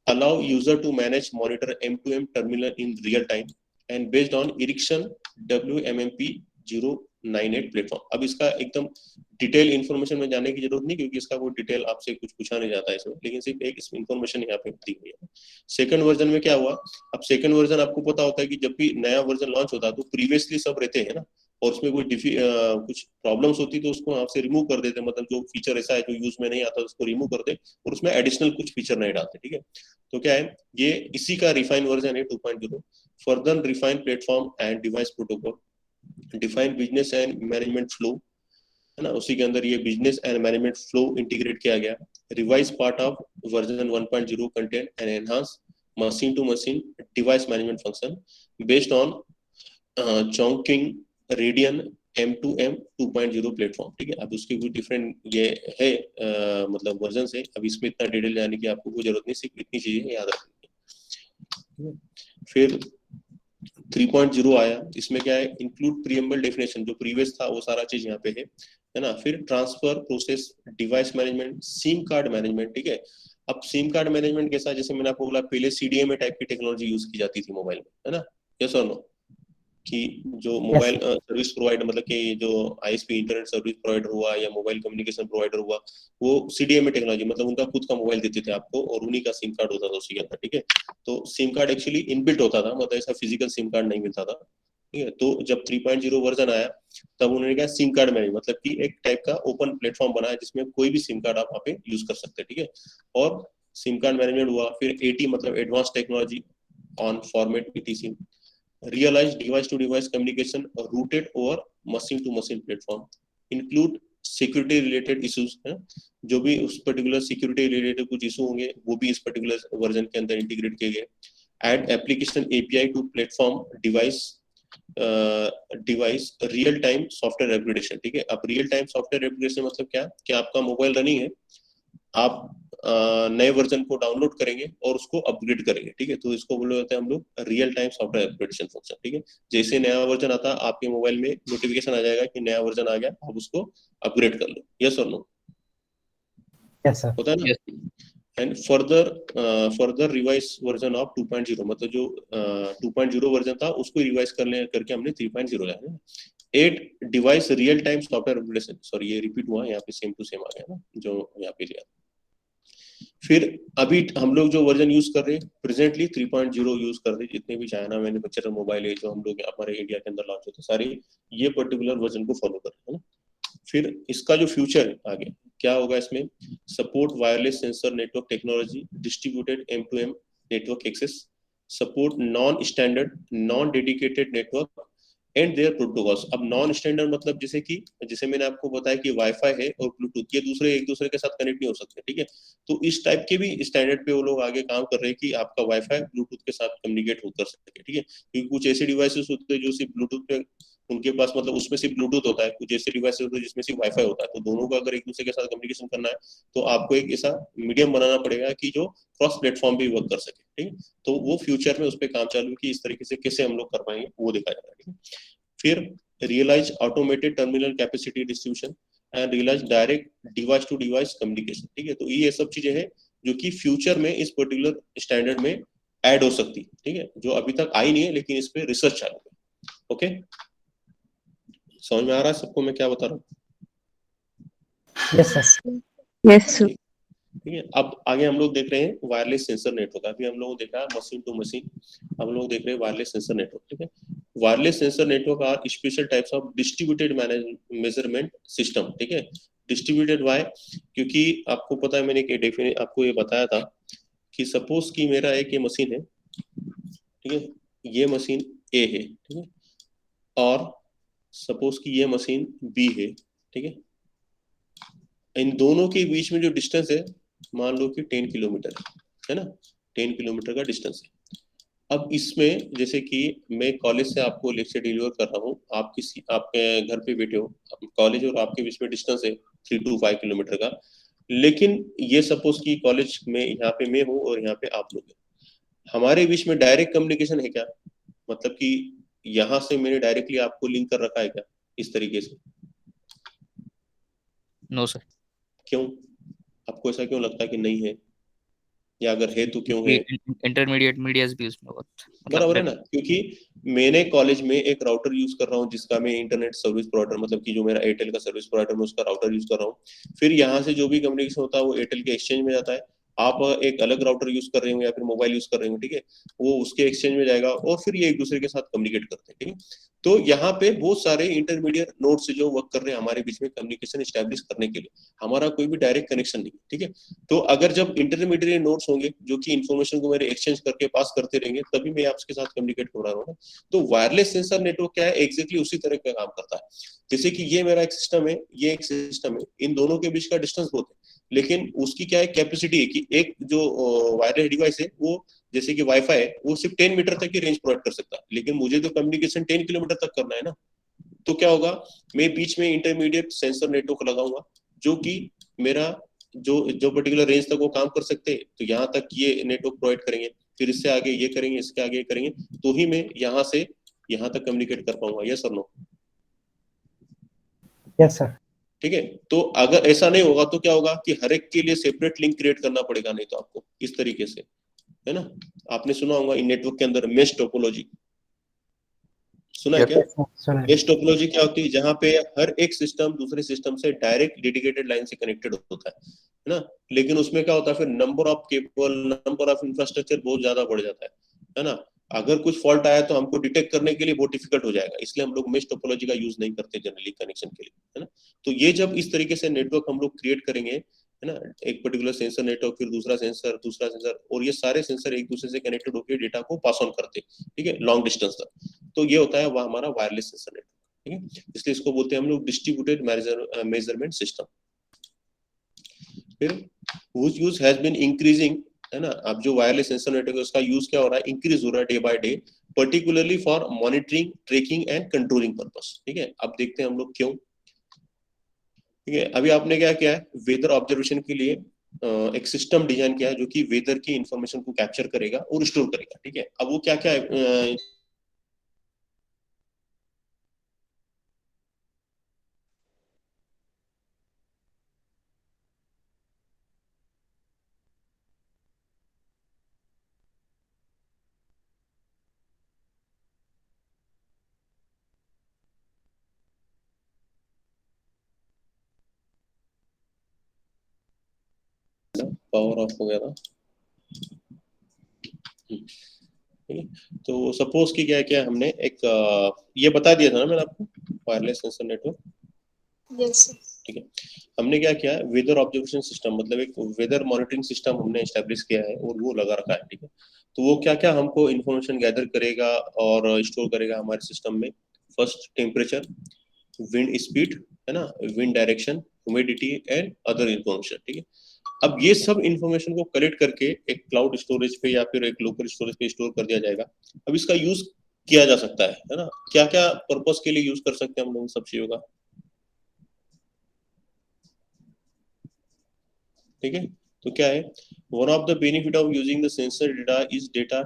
allow user to manage monitor M2M terminal in real time and based on Ericsson WMMP 098 platform. अब इसका एकदम डिटेल इन्फॉर्मेशन में जाने की जरूरत नहीं, क्योंकि इसका कोई डिटेल आपसे कुछ पूछा नहीं जाता है इसमें, लेकिन सिर्फ एक इन्फॉर्मेशन यहाँ पे दी हुई है। सेकंड वर्जन में क्या हुआ, अब सेकंड वर्जन आपको पता होता है कि जब भी नया वर्जन लॉन्च होता है तो प्रीवियसली सब रहते हैं ना, और उसमें कुछ प्रॉब्लम्स होती तो उसको आपसे रिमूव कर देते, मतलब जो फीचर ऐसा है जो यूज में नहीं आता उसको रिमूव कर दे, और उसमें एडिशनल कुछ फीचर नहीं डालते, ठीक है। तो क्या है, ये इसी का रिफाइन वर्जन है 2.0। Further refine platform and device protocol, define business and management flow, है ना, उसी के अंदर ये business and management flow integrate किया गया। Revise part of version 1.0 content and enhance machine to machine device management function based on chunking radian M2M 2.0 platform, ठीक है। अब उसके कुछ डिफरेंट ये है, मतलब वर्जन है, अब इसमें इतना डिटेल जाने की आपको कोई जरूरत नहीं, सिर्फ इतनी चीजें याद रखनी है। फिर 3.0 आया, इसमें क्या है, इंक्लूड प्रीएम्बल डेफिनेशन, जो प्रीवियस था वो सारा चीज यहाँ पे है ना। फिर transfer process device management, SIM card management, ठीक है। अब सिम कार्ड मैनेजमेंट कैसा, जैसे मैंने आपको बोला पहले CDMA टाइप की टेक्नोलॉजी यूज की जाती थी मोबाइल में, है ना, यस और नो, कि जो मोबाइल सर्विस प्रोवाइडर, मतलब कि जो ISP इंटरनेट सर्विस प्रोवाइडर हुआ या मोबाइल कम्युनिकेशन प्रोवाइडर हुआ, वो CDMA टेक्नोलॉजी, मतलब उनका खुद का मोबाइल देते थे आपको और उन्हीं का सिम कार्ड होता था उसी के अंदर, ठीक है। तो सिम कार्ड एक्चुअली इनबिल्ट होता था, मतलब ऐसा फिजिकल सिम कार्ड नहीं मिलता था, ठीक है। तो जब 3.0 वर्जन आया तब उन्होंने कहा सिम कार्ड मैनेज, मतलब कि एक टाइप का ओपन प्लेटफॉर्म बनाया जिसमें कोई भी सिम कार्ड आप वहाँ पे यूज कर सकते हैं, ठीक है। और सिम कार्ड मैनेजमेंट हुआ। फिर AT मतलब advance technology on format ETC, realize device to device communication routed over machine to machine platform, include security related issues है, जो भी उस पर्टिकुलर सिक्योरिटी रिलेटेड कुछ इशू होंगे वो भी इस पर्टिकुलर वर्जन के अंदर इंटीग्रेट किए गए। Add application API to platform device real time software application, ठीक है। अब रियल टाइम सॉफ्टवेयर एप्लीकेशन मतलब क्या, कि आपका मोबाइल रनिंग है, आप नए वर्जन को डाउनलोड करेंगे और उसको अपग्रेड करेंगे, ठीक है। तो इसको बोले जाते हैं हम लोग real time software upgradation function, ठीक है। जैसे नया वर्जन आता है आपके मोबाइल में नोटिफिकेशन आ जाएगा कि नया वर्जन आ गया, आप उसको अपग्रेड कर लो, यस और नो, Yes, sir. होता है ना। Yes. And further revise version of 2.0, मतलब जो 2.0 वर्जन था उसको रिवाइज करके हमने 3.0 लाया है। 8 device real time software upgradation, sorry ये रिपीट हुआ, यहाँ पे सेम टू सेम आ गया ना जो यहाँ पे लिया। फिर अभी हम लोग जो वर्जन यूज कर रहे हैं प्रेजेंटली 3.0 यूज कर रहे हैं, जितने भी चाइना मैन्युफैक्चरर मोबाइल है जो हम लोग हमारे इंडिया के अंदर लॉन्च होते हैं सारे ये पर्टिकुलर वर्जन को फॉलो कर रहे हैं ना। फिर इसका जो फ्यूचर है आगे क्या होगा, इसमें support wireless sensor network technology, distributed M2M network access, support non standard non dedicated network and their protocols. अब नॉन स्टैंडर्ड मतलब जैसे मैंने आपको बताया कि वाईफाई है और ब्लूटूथ, ये एक दूसरे के साथ कनेक्ट नहीं हो सकते, ठीक है। तो इस टाइप के भी स्टैंडर्ड पे वो लोग आगे काम कर रहे हैं कि आपका वाईफाई ब्लूटूथ के साथ कम्युनिकेट हो कर सके, ठीक है। क्योंकि कुछ ऐसे डिवाइसेस होते हैं जो सिर्फ ब्लूटूथ पे उनके पास, मतलब उसमें सिर्फ ब्लूटूथ होता है, कुछ ऐसे डिवाइसेस होते हैं जिसमें सिर्फ वाईफाई होता है, तो दोनों का अगर एक दूसरे के साथ कम्युनिकेशन करना है तो आपको एक ऐसा मीडियम बनाना पड़ेगा कि जो क्रॉस प्लेटफॉर्म भी वर्क कर सके, ठीक है। तो वो फ्यूचर में उस पर काम चालू है कि इस तरीके से कैसे हम लोग कर पाएंगे वो देखा जा रहा है, ठीक है। फिर realize automated terminal capacity distribution and realize direct device to device communication, ठीक है। तो ये सब चीजें हैं जो कि फ्यूचर में इस पर्टिकुलर स्टैंडर्ड में ऐड हो सकती है, ठीक है, जो अभी तक आई नहीं है लेकिन इस पे रिसर्च चालू है। ओके, समझ में आ रहा है सबको मैं क्या बता रहा हूँ? Yes, sir. Yes, sir. ठीक है। अब आगे हम लोग देख रहे हैं वायरलेस सेंसर नेटवर्क। अभी हम लोग देखा मशीन टू मशीन, हम लोग देख रहे हैं वायरलेस सेंसर नेटवर्क। ठीक है, wireless sensor network are special types of distributed measurement system. ठीक है, डिस्ट्रीब्यूटेड वाई, क्योंकि आपको पता है मैंने आपको ये बताया था कि सपोज कि मेरा एक ये मशीन है, ठीक है, ये मशीन ए है, ठीक है, और सपोज कि ये मशीन बी है, ठीक है, इन दोनों के बीच में जो डिस्टेंस है मान लो कि 10 किलोमीटर है ना, 10 किलोमीटर का डिस्टेंस है। अब इसमें जैसे कि मैं कॉलेज से आपको लेक्चर डिलीवर कर रहा हूँ, आप किसी आपके घर पे बैठे हो, कॉलेज और आपके बीच में डिस्टेंस है 3 to 5 किलोमीटर का, लेकिन ये सपोज कि कॉलेज में यहाँ पे मैं हूँ और यहाँ पे आप लोग हैं, हमारे बीच में डायरेक्ट कम्युनिकेशन है क्या? मतलब कि यहाँ से मैंने डायरेक्टली आपको लिंक कर रखा है क्या इस तरीके से? नो सर, क्यों? आपको ऐसा क्यों लगता है कि नहीं है, या अगर है तो क्यों है? इंटरमीडिएट मीडियाज भी उसमें बहुत बराबर है ना, क्योंकि मैंने कॉलेज में एक राउटर यूज कर रहा हूँ जिसका मैं इंटरनेट सर्विस प्रोवाइडर, मतलब कि जो मेरा एयरटेल का सर्विस प्रोवाइडर मैं उसका राउटर यूज कर रहा हूँ। फिर यहाँ से जो भी कम्युनिकेशन होता है वो एयरटेल के एक्सचेंज में जाता है। आप एक अलग राउटर यूज कर रहे हो या फिर मोबाइल यूज कर रहे हो, ठीक है, वो उसके एक्सचेंज में जाएगा और फिर ये एक दूसरे के साथ कम्युनिकेट करते हैं। ठीक है, तो यहाँ पे बहुत सारे इंटरमीडिएट नोड से जो वर्क कर रहे हैं हमारे बीच में कम्युनिकेशन स्टैब्लिश करने के लिए, हमारा कोई भी डायरेक्ट कनेक्शन नहीं। ठीक है, तो अगर जब इंटरमीडिएट नोड्स होंगे जो कि इन्फॉर्मेशन को मेरे एक्सचेंज करके पास करते रहेंगे, तभी मैं आपके साथ कम्युनिकेट हो रहा हूँ। तो वायरलेस सेंसर नेटवर्क क्या है, एग्जैक्टली उसी तरह का काम करता है। जैसे कि ये मेरा एक सिस्टम है, ये एक सिस्टम है, इन दोनों के बीच का डिस्टेंस बहुत है, लेकिन उसकी क्या है कैपेसिटी है कि एक जो वायरलेस डिवाइस है वो जैसे कि वाईफाई है वो सिर्फ 10 मीटर तक की रेंज प्रोवाइड कर सकता है, लेकिन मुझे तो कम्युनिकेशन 10 किलोमीटर तक करना है ना। तो क्या होगा, मैं बीच में इंटरमीडिएट सेंसर नेटवर्क लगाऊंगा जो कि मेरा जो जो पर्टिकुलर रेंज तक वो काम कर सकते हैं, तो यहाँ तक ये नेटवर्क प्रोवाइड करेंगे, फिर इससे आगे ये करेंगे, इसके आगे ये करेंगे, तो ही मैं यहाँ से यहाँ तक कम्युनिकेट कर पाऊंगा। यस और नो? Yes, sir. ठीक है, तो अगर ऐसा नहीं होगा तो क्या होगा कि हर एक के लिए सेपरेट लिंक क्रिएट करना पड़ेगा, नहीं तो आपको इस तरीके से, है ना। आपने सुना होगा इन नेटवर्क के अंदर मेश टोपोलॉजी, सुना है Yes, क्या? Yes, sir. सुना है. मेश टोपोलॉजी क्या होती है, जहां पे हर एक सिस्टम दूसरे सिस्टम से डायरेक्ट डेडिकेटेड लाइन से कनेक्टेड होता है ना, लेकिन उसमें क्या होता है फिर number of cable, number of infrastructure बहुत ज्यादा बढ़ जाता है ना। अगर कुछ फॉल्ट आया तो हमको डिटेक्ट करने के लिए बहुत डिफिकल्ट हो जाएगा, इसलिए हम लोग मेश टोपोलॉजी का यूज नहीं करते जनरली कनेक्शन के लिए, है ना। तो ये जब इस तरीके से नेटवर्क हम लोग क्रिएट करेंगे, है ना, एक पर्टिकुलर सेंसर नेटवर्क, फिर दूसरा सेंसर, और ये सारे सेंसर एक दूसरे से कनेक्टेड होकर डेटा को पास ऑन करते हैं, ठीक है, लॉन्ग डिस्टेंस तक। तो ये होता है वह हमारा वायरलेस सेंसर नेटवर्क, ठीक है, इसलिए इसको बोलते हैं हम लोग डिस्ट्रीब्यूटेड मेजरमेंट सिस्टम। फिर whose use has been increasing, है ना। अब जो वायरलेस सेंसर नेटवर्क है उसका यूज क्या हो रहा है, इंक्रीज हो रहा है day by day, particularly for monitoring, tracking and controlling purpose. ठीक है, अब देखते हैं हम लोग क्यों। ठीक है, अभी आपने क्या किया है, वेदर ऑब्जर्वेशन के लिए एक सिस्टम डिजाइन किया है जो कि वेदर की इंफॉर्मेशन को कैप्चर करेगा और स्टोर करेगा। ठीक है, अब वो क्या क्या है, पावर ऑफ हो गया था। ठीक है, तो सपोज कि क्या क्या हमने एक ये बता दिया था ना मैंने आपको, wireless sensor network. Yes, sir. ठीक है, हमने क्या किया, वेदर ऑब्जर्वेशन सिस्टम, मतलब एक वेदर मॉनिटरिंग सिस्टम हमने एस्टेब्लिश किया है और वो लगा रखा है। ठीक है, तो वो क्या क्या हमको इन्फॉर्मेशन गैदर करेगा और स्टोर करेगा हमारे सिस्टम में। फर्स्ट टेम्परेचर, विंड स्पीड, है ना, wind direction, humidity and other information. ठीक है, अब ये सब इन्फॉर्मेशन को कलेक्ट करके एक क्लाउड स्टोरेज पे या फिर एक लोकल स्टोरेज पे स्टोर कर दिया जाएगा। अब इसका यूज किया जा सकता है ना, क्या क्या पर्पस के लिए यूज कर सकते हैं हम लोग सब चीजों का। ठीक है, तो क्या है, one of the benefit of using the sensor data is data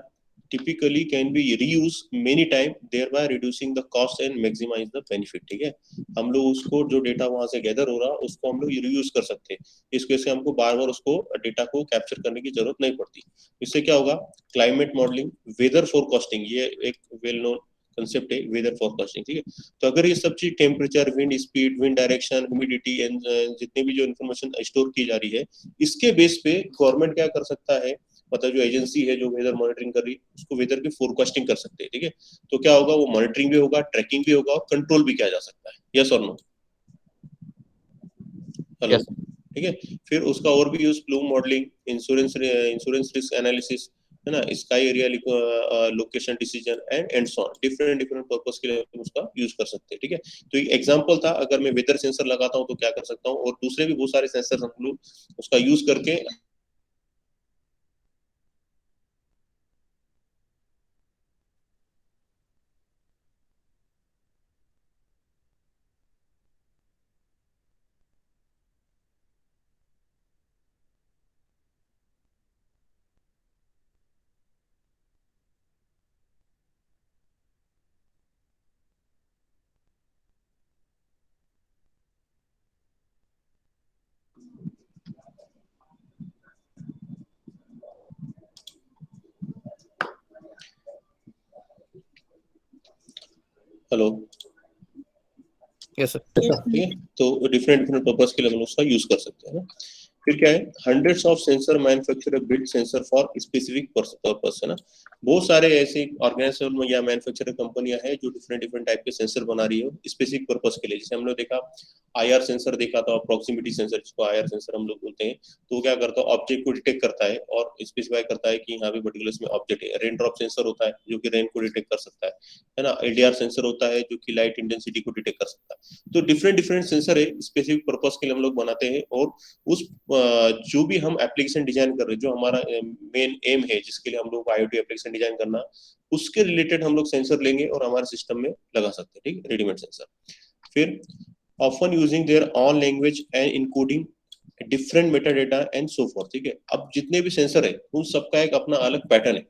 typically can be reused many time, thereby reducing the cost and maximize the benefit। ठीक है, हम लोग उसको जो डेटा वहां से गैदर हो रहा उसको हम लोग रीयूज कर सकते हैं, इस वजह से हमको बार बार उसको डेटा को कैप्चर करने की जरूरत नहीं पड़ती। इससे क्या होगा, क्लाइमेट मॉडलिंग, वेदर फोरकास्टिंग, ये एक वेल नोन कंसेप्ट है वेदर फोरकास्टिंग, ठीक है। तो अगर ये सब चीज temperature, wind speed, wind direction, humidity and जितनी भी जो इन्फॉर्मेशन स्टोर की जा रही है, इसके बेस पे गवर्नमेंट क्या कर सकता है, मतलब जो एजेंसी है जो वेदर मॉनिटरिंग कर रही है उसको वेदर की फोरकास्टिंग कर सकते हैं, ठीक है। तो क्या होगा, वो मॉनिटरिंग भी होगा, ट्रैकिंग भी होगा और कंट्रोल भी किया जा सकता है। यस और नो? Hello, Yes. ठीक है। फिर उसका और भी use plume modelling, insurance risk analysis, है ना, sky area location decision and so on, different different purpose के लिए हम उसका यूज कर सकते हैं, ठीक है। तो एक एग्जांपल था, अगर मैं वेदर सेंसर लगाता हूँ तो क्या कर सकता हूँ, और दूसरे भी बहुत सारे सेंसर हम लोग उसका यूज करके हेलो, Yes, sir. ठीक है। तो डिफरेंट डिफरेंट पर्पस के लिए हम उसका यूज कर सकते हैं ना। फिर क्या है, hundreds of sensor manufacturer build sensor for specific purpose, है ना। बहुत सारे ऐसे ऑर्गेनाइजेशन या मैन्युफैक्चरर कंपनियां हैं जो डिफरेंट डिफरेंट टाइप के सेंसर बना रही है स्पेसिफिक पर्पस के लिए। जैसे हम लोग देखा आईआर सेंसर देखा था, प्रॉक्सिमिटी सेंसर जिसको आईआर सेंसर हम लोग बोलते हैं। तो वो क्या करता है, ऑब्जेक्ट को डिटेक्ट करता है और स्पेसिफाई करता है कि यहाँ पे पर्टिकुलर इसमें ऑब्जेक्ट है। रेन ड्रॉप सेंसर होता है जो कि रेन को डिटेक्ट कर सकता है ना। एलडीआर सेंसर होता है जो कि लाइट इंटेंसिटी को डिटेक्ट कर सकता है। तो डिफरेंट डिफरेंट सेंसर है स्पेसिफिक पर्पस के लिए हम लोग बनाते हैं, और उस जो भी हम एप्लीकेशन डिजाइन कर रहे हैं, जो हमारा मेन एम है जिसके लिए हम लोग आईओटी एप्लीकेशन डिजाइन करना, उसके रिलेटेड हम लोग सेंसर लेंगे और हमारे सिस्टम में लगा सकते हैं, ठीक है, रेडीमेड सेंसर। फिर often using their on language and encoding different Meta data and so for, ठीक है। अब जितने भी सेंसर है उन सबका एक अपना अलग पैटर्न है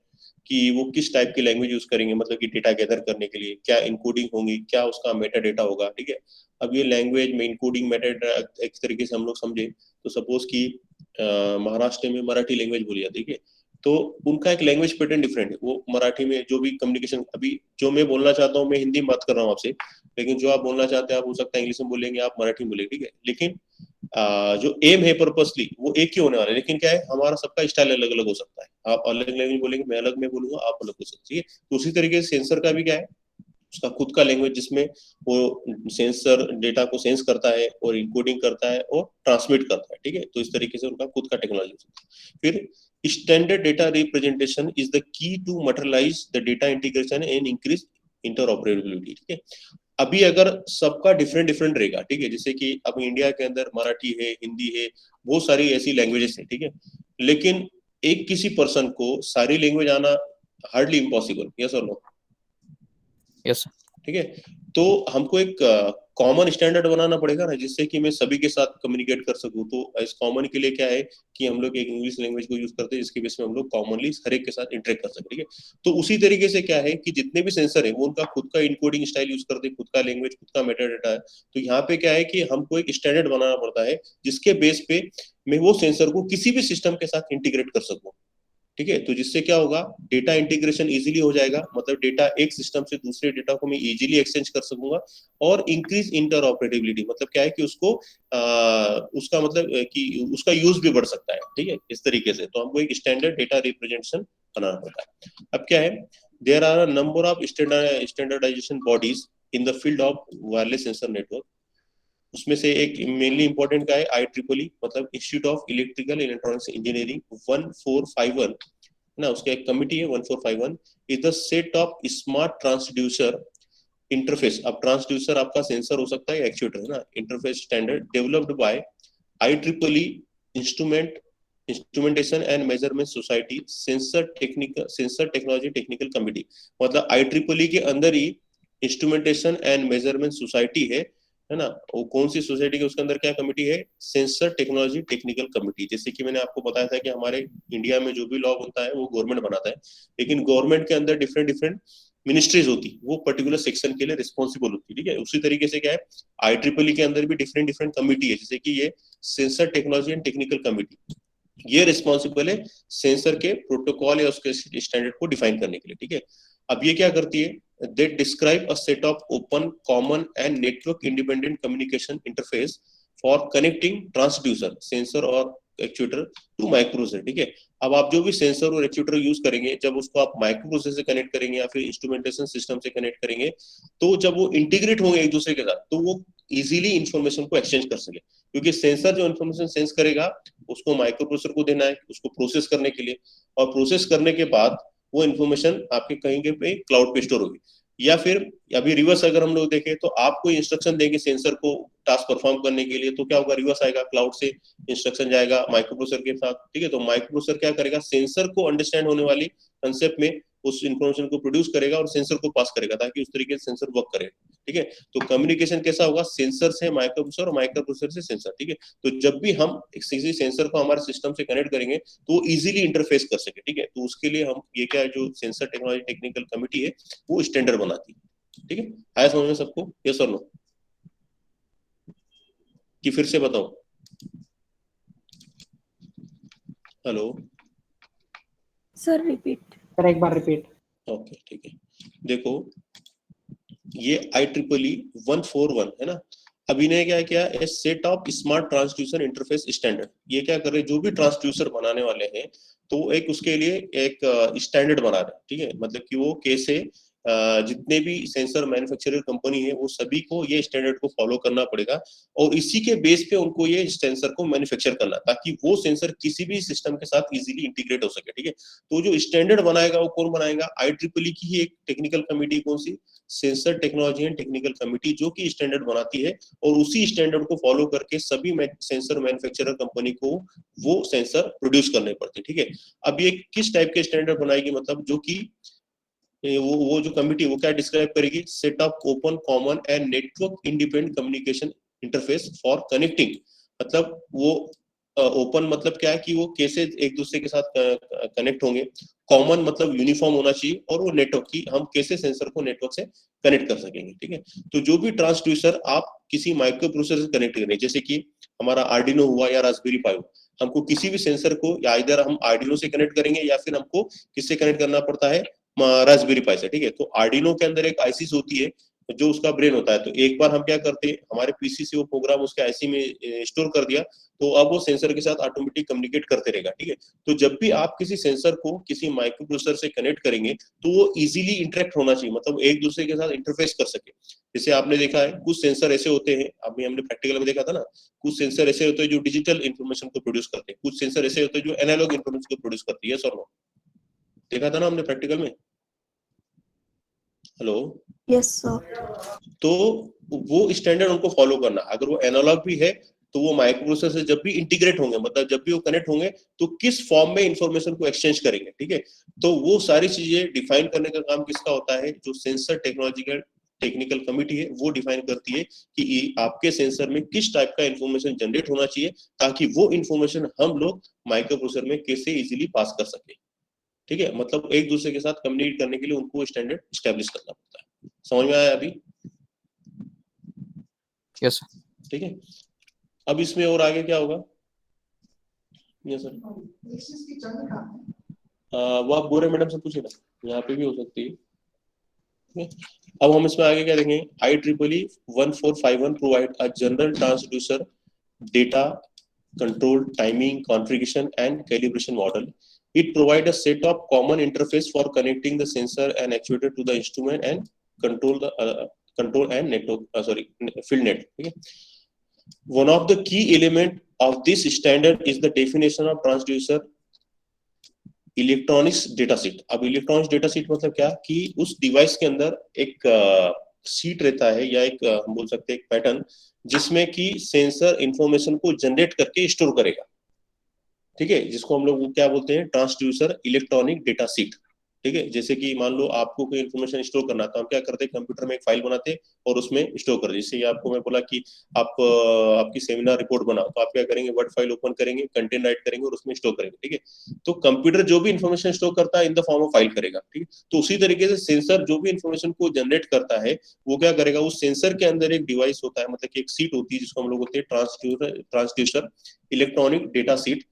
कि वो किस टाइप की लैंग्वेज यूज करेंगे, मतलब कि डेटा गैदर करने के लिए क्या इनकोडिंग होंगी, क्या उसका मेटा डेटा होगा, ठीक है। अब ये लैंग्वेज में इनकोडिंग मेटा डेटा एक तरीके से हम लोग समझे तो सपोज कि महाराष्ट्र में मराठी लैंग्वेज बोली जाती है, तो उनका एक लैंग्वेज पैटर्न डिफरेंट है। वो मराठी में जो भी कम्युनिकेशन, अभी जो मैं बोलना चाहता हूँ मैं हिंदी में बात कर रहा हूँ आपसे, लेकिन जो आप बोलना चाहते हैं आप हो सकता है इंग्लिश में बोलेंगे, आप मराठी में बोलेंगे, ठीक है। लेकिन जो एम है पर्पसली वो एक ही होने वाला है, लेकिन क्या है हमारा सबका स्टाइल अलग अलग हो सकता है। आप अलग लैंग्वेज बोलेंगे, मैं अलग में बोलूंगा, आप अलग हो सकते हैं। तो उसी तरीके से सेंसर का भी क्या है, उसका खुद का लैंग्वेज जिसमें वो सेंसर डेटा को सेंस करता है और इनकोडिंग करता है और ट्रांसमिट करता है, ठीक है। तो इस तरीके से उनका खुद का टेक्नोलॉजी होता है। फिर standard data representation is the key to materialize the data integration and increase interoperability, ठीक है। अभी अगर सबका डिफरेंट डिफरेंट रहेगा, ठीक है, जैसे कि अब इंडिया के अंदर मराठी है, हिंदी है, बहुत सारी ऐसी लैंग्वेजेस है, ठीक है। लेकिन एक किसी पर्सन को सारी लैंग्वेज आना हार्डली इम्पॉसिबल, यस और नो? Yes, sir. ठीक है। तो हमको एक कॉमन स्टैंडर्ड बनाना पड़ेगा ना, जिससे कि मैं सभी के साथ कम्युनिकेट कर सकूं। तो इस कॉमन के लिए क्या है कि हम लोग एक इंग्लिश लैंग्वेज को यूज करते हैं जिसके बेस में हम लोग कॉमनली हर एक के साथ इंटरेक्ट कर सकते हैं, ठीक है। तो उसी तरीके से क्या है कि जितने भी सेंसर है वो उनका खुद का इनकोडिंग स्टाइल यूज करते हैं, खुद का लैंग्वेज, खुद का मेटा डेटा है। तो यहाँ पे क्या है कि हमको एक स्टैंडर्ड बनाना पड़ता है जिसके बेस पे मैं वो सेंसर को किसी भी सिस्टम के साथ इंटीग्रेट कर सकूं, ठीक है। तो जिससे क्या होगा, डेटा इंटीग्रेशन इजीली हो जाएगा, मतलब डेटा एक सिस्टम से दूसरे डेटा को मैं इजीली एक्सचेंज कर सकूंगा। और इंक्रीज इंटरऑपरेबिलिटी मतलब क्या है कि उसको उसका मतलब कि उसका यूज भी बढ़ सकता है, ठीक है, इस तरीके से। तो हमको एक स्टैंडर्ड डेटा रिप्रेजेंटेशन बनाना पड़ता है। अब क्या है, there are a number of standardization bodies in the field of wireless sensor network. उसमें से एक मेनली इंपॉर्टेंट का है IEEE, मतलब institute of electrical electronics engineering 1451, ना, उसका एक कमिटी है 1451, is the set of smart transducer interface. अब ट्रांसड्यूसर आपका सेंसर हो सकता है, एक्चुएटर है ना, interface standard developed by IEEE instrument instrumentation and measurement society sensor technology technical committee. मतलब IEEE के अंदर ही इंस्ट्रूमेंटेशन एंड मेजरमेंट सोसाइटी है ना। वो कौन सी सोसाइटी के उसके अंदर क्या कमिटी है, सेंसर टेक्नोलॉजी टेक्निकल कमिटी। जैसे कि मैंने आपको बताया था कि हमारे इंडिया में जो भी लॉ बनता है वो गवर्नमेंट बनाता है, लेकिन गवर्नमेंट के अंदर डिफरेंट डिफरेंट मिनिस्ट्रीज होती, वो पर्टिकुलर सेक्शन के लिए रिस्पॉन्सिबल होती है, ठीक है। उसी तरीके से क्या है IEEE के अंदर भी डिफरेंट डिफरेंट कमिटी है, जैसे कि ये sensor technology and technical committee, ये रिस्पॉन्सिबल है सेंसर के प्रोटोकॉल या उसके स्टैंडर्ड को डिफाइन करने के लिए, ठीक है। अब ये क्या करती है, they describe a set of open, common and network independent communication interface for connecting transducer, sensor और एक्चुएटर टू माइक्रोप्रोसेसर। ठीक है, अब आप जो भी सेंसर और एक्चुएटर यूज करेंगे, जब उसको आप माइक्रोप्रोसेसर से कनेक्ट करेंगे या फिर इंस्ट्रूमेंटेशन सिस्टम से कनेक्ट करेंगे, तो जब वो इंटीग्रेट होंगे एक दूसरे के साथ, तो वो इजीली इंफॉर्मेशन को एक्सचेंज कर सके, क्योंकि सेंसर जो इन्फॉर्मेशन सेंस करेगा उसको माइक्रोप्रोसेसर को देना है उसको प्रोसेस करने के लिए, और प्रोसेस करने के बाद वो इन्फॉर्मेशन आपके कहीं पे क्लाउड पे स्टोर होगी। या फिर अभी रिवर्स अगर हम लोग देखें, तो आप कोई इंस्ट्रक्शन देंगे सेंसर को टास्क परफॉर्म करने के लिए, तो क्या होगा, रिवर्स आएगा, क्लाउड से इंस्ट्रक्शन जाएगा माइक्रोप्रोसेसर के साथ। ठीक है, तो माइक्रोप्रोसेसर क्या करेगा, सेंसर को अंडरस्टैंड होने वाली कंसेप्ट में उस इंफॉर्मेशन को प्रोड्यूस करेगा और सेंसर को पास करेगा, ताकि उस तरीके से सेंसर वर्क करे। ठीक है, तो कम्युनिकेशन कैसा होगा, सेंसर से माइक्रोप्रोसेसर और माइक्रोप्रोसेसर से सेंसर। ठीक है, तो जब भी हम किसी सेंसर को हमारे सिस्टम से कनेक्ट करेंगे तो वो इजीली इंटरफेस कर सके। ठीक है, तो उसके लिए हम ये क्या, जो सेंसर टेक्नोलॉजी टेक्निकल कमिटी है वो स्टैंडर्ड बनाती है। ठीक है, आया समझ में सबको, यस और नो, कि फिर से बताओ? Hello sir repeat. सर एक बार रिपीट। ओके ठीक है, देखो ये IEEE 141 है ना। अभी ने क्या किया, a set of smart transducer interface standard. ये क्या कर रहे हैं, जो भी ट्रांसड्यूसर बनाने वाले हैं तो एक उसके लिए एक स्टैंडर्ड बना रहे हैं। ठीक है, मतलब कि वो कैसे जितने भी सेंसर मैन्युफैक्चरर कंपनी है वो सभी को ये स्टैंडर्ड को फॉलो करना पड़ेगा, और इसी के बेस पे उनको ये सेंसर को मैन्युफैक्चर करना, ताकि वो सेंसर किसी भी सिस्टम के साथ इजीली इंटीग्रेट हो सके। ठीक है, तो जो स्टैंडर्ड बनाएगा वो कौन बनाएगा, IEEE की ही एक टेक्निकल कमिटी, कौन सी, sensor technology and technical committee, जो कि स्टैंडर्ड बनाती है, और उसी स्टैंडर्ड को फॉलो करके सभी सेंसर मैन्युफैक्चरर कंपनी को वो सेंसर प्रोड्यूस करने पड़ते। ठीक है, अब ये किस टाइप के स्टैंडर्ड बनाएगी, मतलब जो कि वो जो कमिटी वो क्या डिस्क्राइब करेगी, set of open, common and network independent communication interface for connecting. मतलब वो ओपन मतलब क्या है कि वो कैसे एक दूसरे के साथ कनेक्ट होंगे, कॉमन मतलब यूनिफॉर्म होना चाहिए, और वो नेटवर्क की हम कैसे सेंसर को नेटवर्क से कनेक्ट कर सकेंगे। ठीक है, तो जो भी ट्रांसड्यूसर आप किसी माइक्रो प्रोसेसर से कनेक्ट करेंगे, जैसे कि हमारा आर्डिनो हुआ या रास्पबेरी पाई, हमको किसी भी सेंसर को या इधर हम आर्डिनो से कनेक्ट करेंगे या फिर हमको किससे कनेक्ट करना पड़ता है, रास्पबेरी पाई से। ठीक है, तो आर्डिनो के अंदर एक आईसी होती है जो उसका ब्रेन होता है, तो एक बार हम क्या करते हैं, हमारे पीसी से वो प्रोग्राम उसके आईसी में स्टोर कर दिया, तो अब वो सेंसर के साथ ऑटोमेटिक कम्युनिकेट करते रहेगा। ठीक है, तो जब भी आप किसी सेंसर को किसी माइक्रो प्रोसेसर से कनेक्ट करेंगे तो वो इजीली इंटरेक्ट होना चाहिए, मतलब एक दूसरे के साथ इंटरफेस कर सके। जैसे आपने देखा है कुछ सेंसर ऐसे होते हैं, अभी हमने प्रैक्टिकल में देखा था ना, कुछ सेंसर ऐसे होते हैं जो डिजिटल इन्फॉर्मेशन को प्रोड्यूस करते हैं, कुछ सेंसर ऐसे होते हैं जो एनालॉग इन्फॉर्मेशन को प्रोड्यूस करते हैं। यस और नो, देखा था ना हमने प्रैक्टिकल में। Hello, yes sir. तो वो स्टैंडर्ड उनको फॉलो करना, अगर वो एनालॉग भी है तो वो माइक्रो प्रोसेसर से जब भी इंटीग्रेट होंगे, मतलब जब भी वो कनेक्ट होंगे, तो किस फॉर्म में इंफॉर्मेशन को एक्सचेंज करेंगे। ठीक है, तो वो सारी चीजें डिफाइन करने का काम किसका होता है, जो सेंसर टेक्नोलॉजिकल टेक्निकल कमिटी है वो डिफाइन करती है कि आपके सेंसर में किस टाइप का इंफॉर्मेशन जनरेट होना चाहिए, ताकि वो इंफॉर्मेशन हम लोग माइक्रो प्रोसेसर में कैसे इजीली पास कर सके। ठीक है, मतलब एक दूसरे के साथ कम्युनिकेट करने के लिए उनको स्टैंडर्ड स्टैब्लिश करना पड़ता है। समझ में आया अभी? Yes sir. ठीक है, अब इसमें और आगे क्या होगा? यस सर, वो आप गोरे मैडम से पूछे ना, यहाँ पे भी हो सकती है। अब हम इसमें आगे क्या देखेंगे, IEEE 1451 provide a general transducer data control, timing, configuration, and calibration model. It provides a set of common interface for connecting the sensor and actuator to the instrument and control and network. Field net. Okay? One of the key element of this standard is the definition of transducer electronics data seat. अब इलेक्ट्रॉनिक्स डेटा सीट मतलब क्या, कि उस डिवाइस के अंदर एक सीट रहता है, या एक हम बोल सकते हैं एक पैटर्न, जिसमें कि सेंसर इंफॉर्मेशन को जनरेट करके स्टोर करेगा। ठीक है, जिसको हम लोग क्या बोलते हैं, ट्रांसड्यूसर इलेक्ट्रॉनिक डेटा सीट। ठीक है, जैसे कि मान लो आपको कोई इन्फॉर्मेशन स्टोर करना, तो हम क्या करते हैं, कंप्यूटर में एक फाइल बनाते और उसमें स्टोर कर, जैसे आपको मैं बोला कि आप आपकी सेमिनार रिपोर्ट बनाओ, तो आप क्या करेंगे, वर्ड फाइल ओपन करेंगे, कंटेंट राइट करेंगे और उसमें स्टोर करेंगे। ठीक है, तो कंप्यूटर जो भी इन्फॉर्मेशन स्टोर करता है in the form of file करेगा। ठीक है, तो उसी तरीके से सेंसर जो भी इन्फॉर्मेशन को जनरेट करता है वो क्या करेगा, उस सेंसर के अंदर एक डिवाइस होता है, मतलब कि एक सीट होती है जिसको हम लोग बोलते हैं transducer electronic data seat,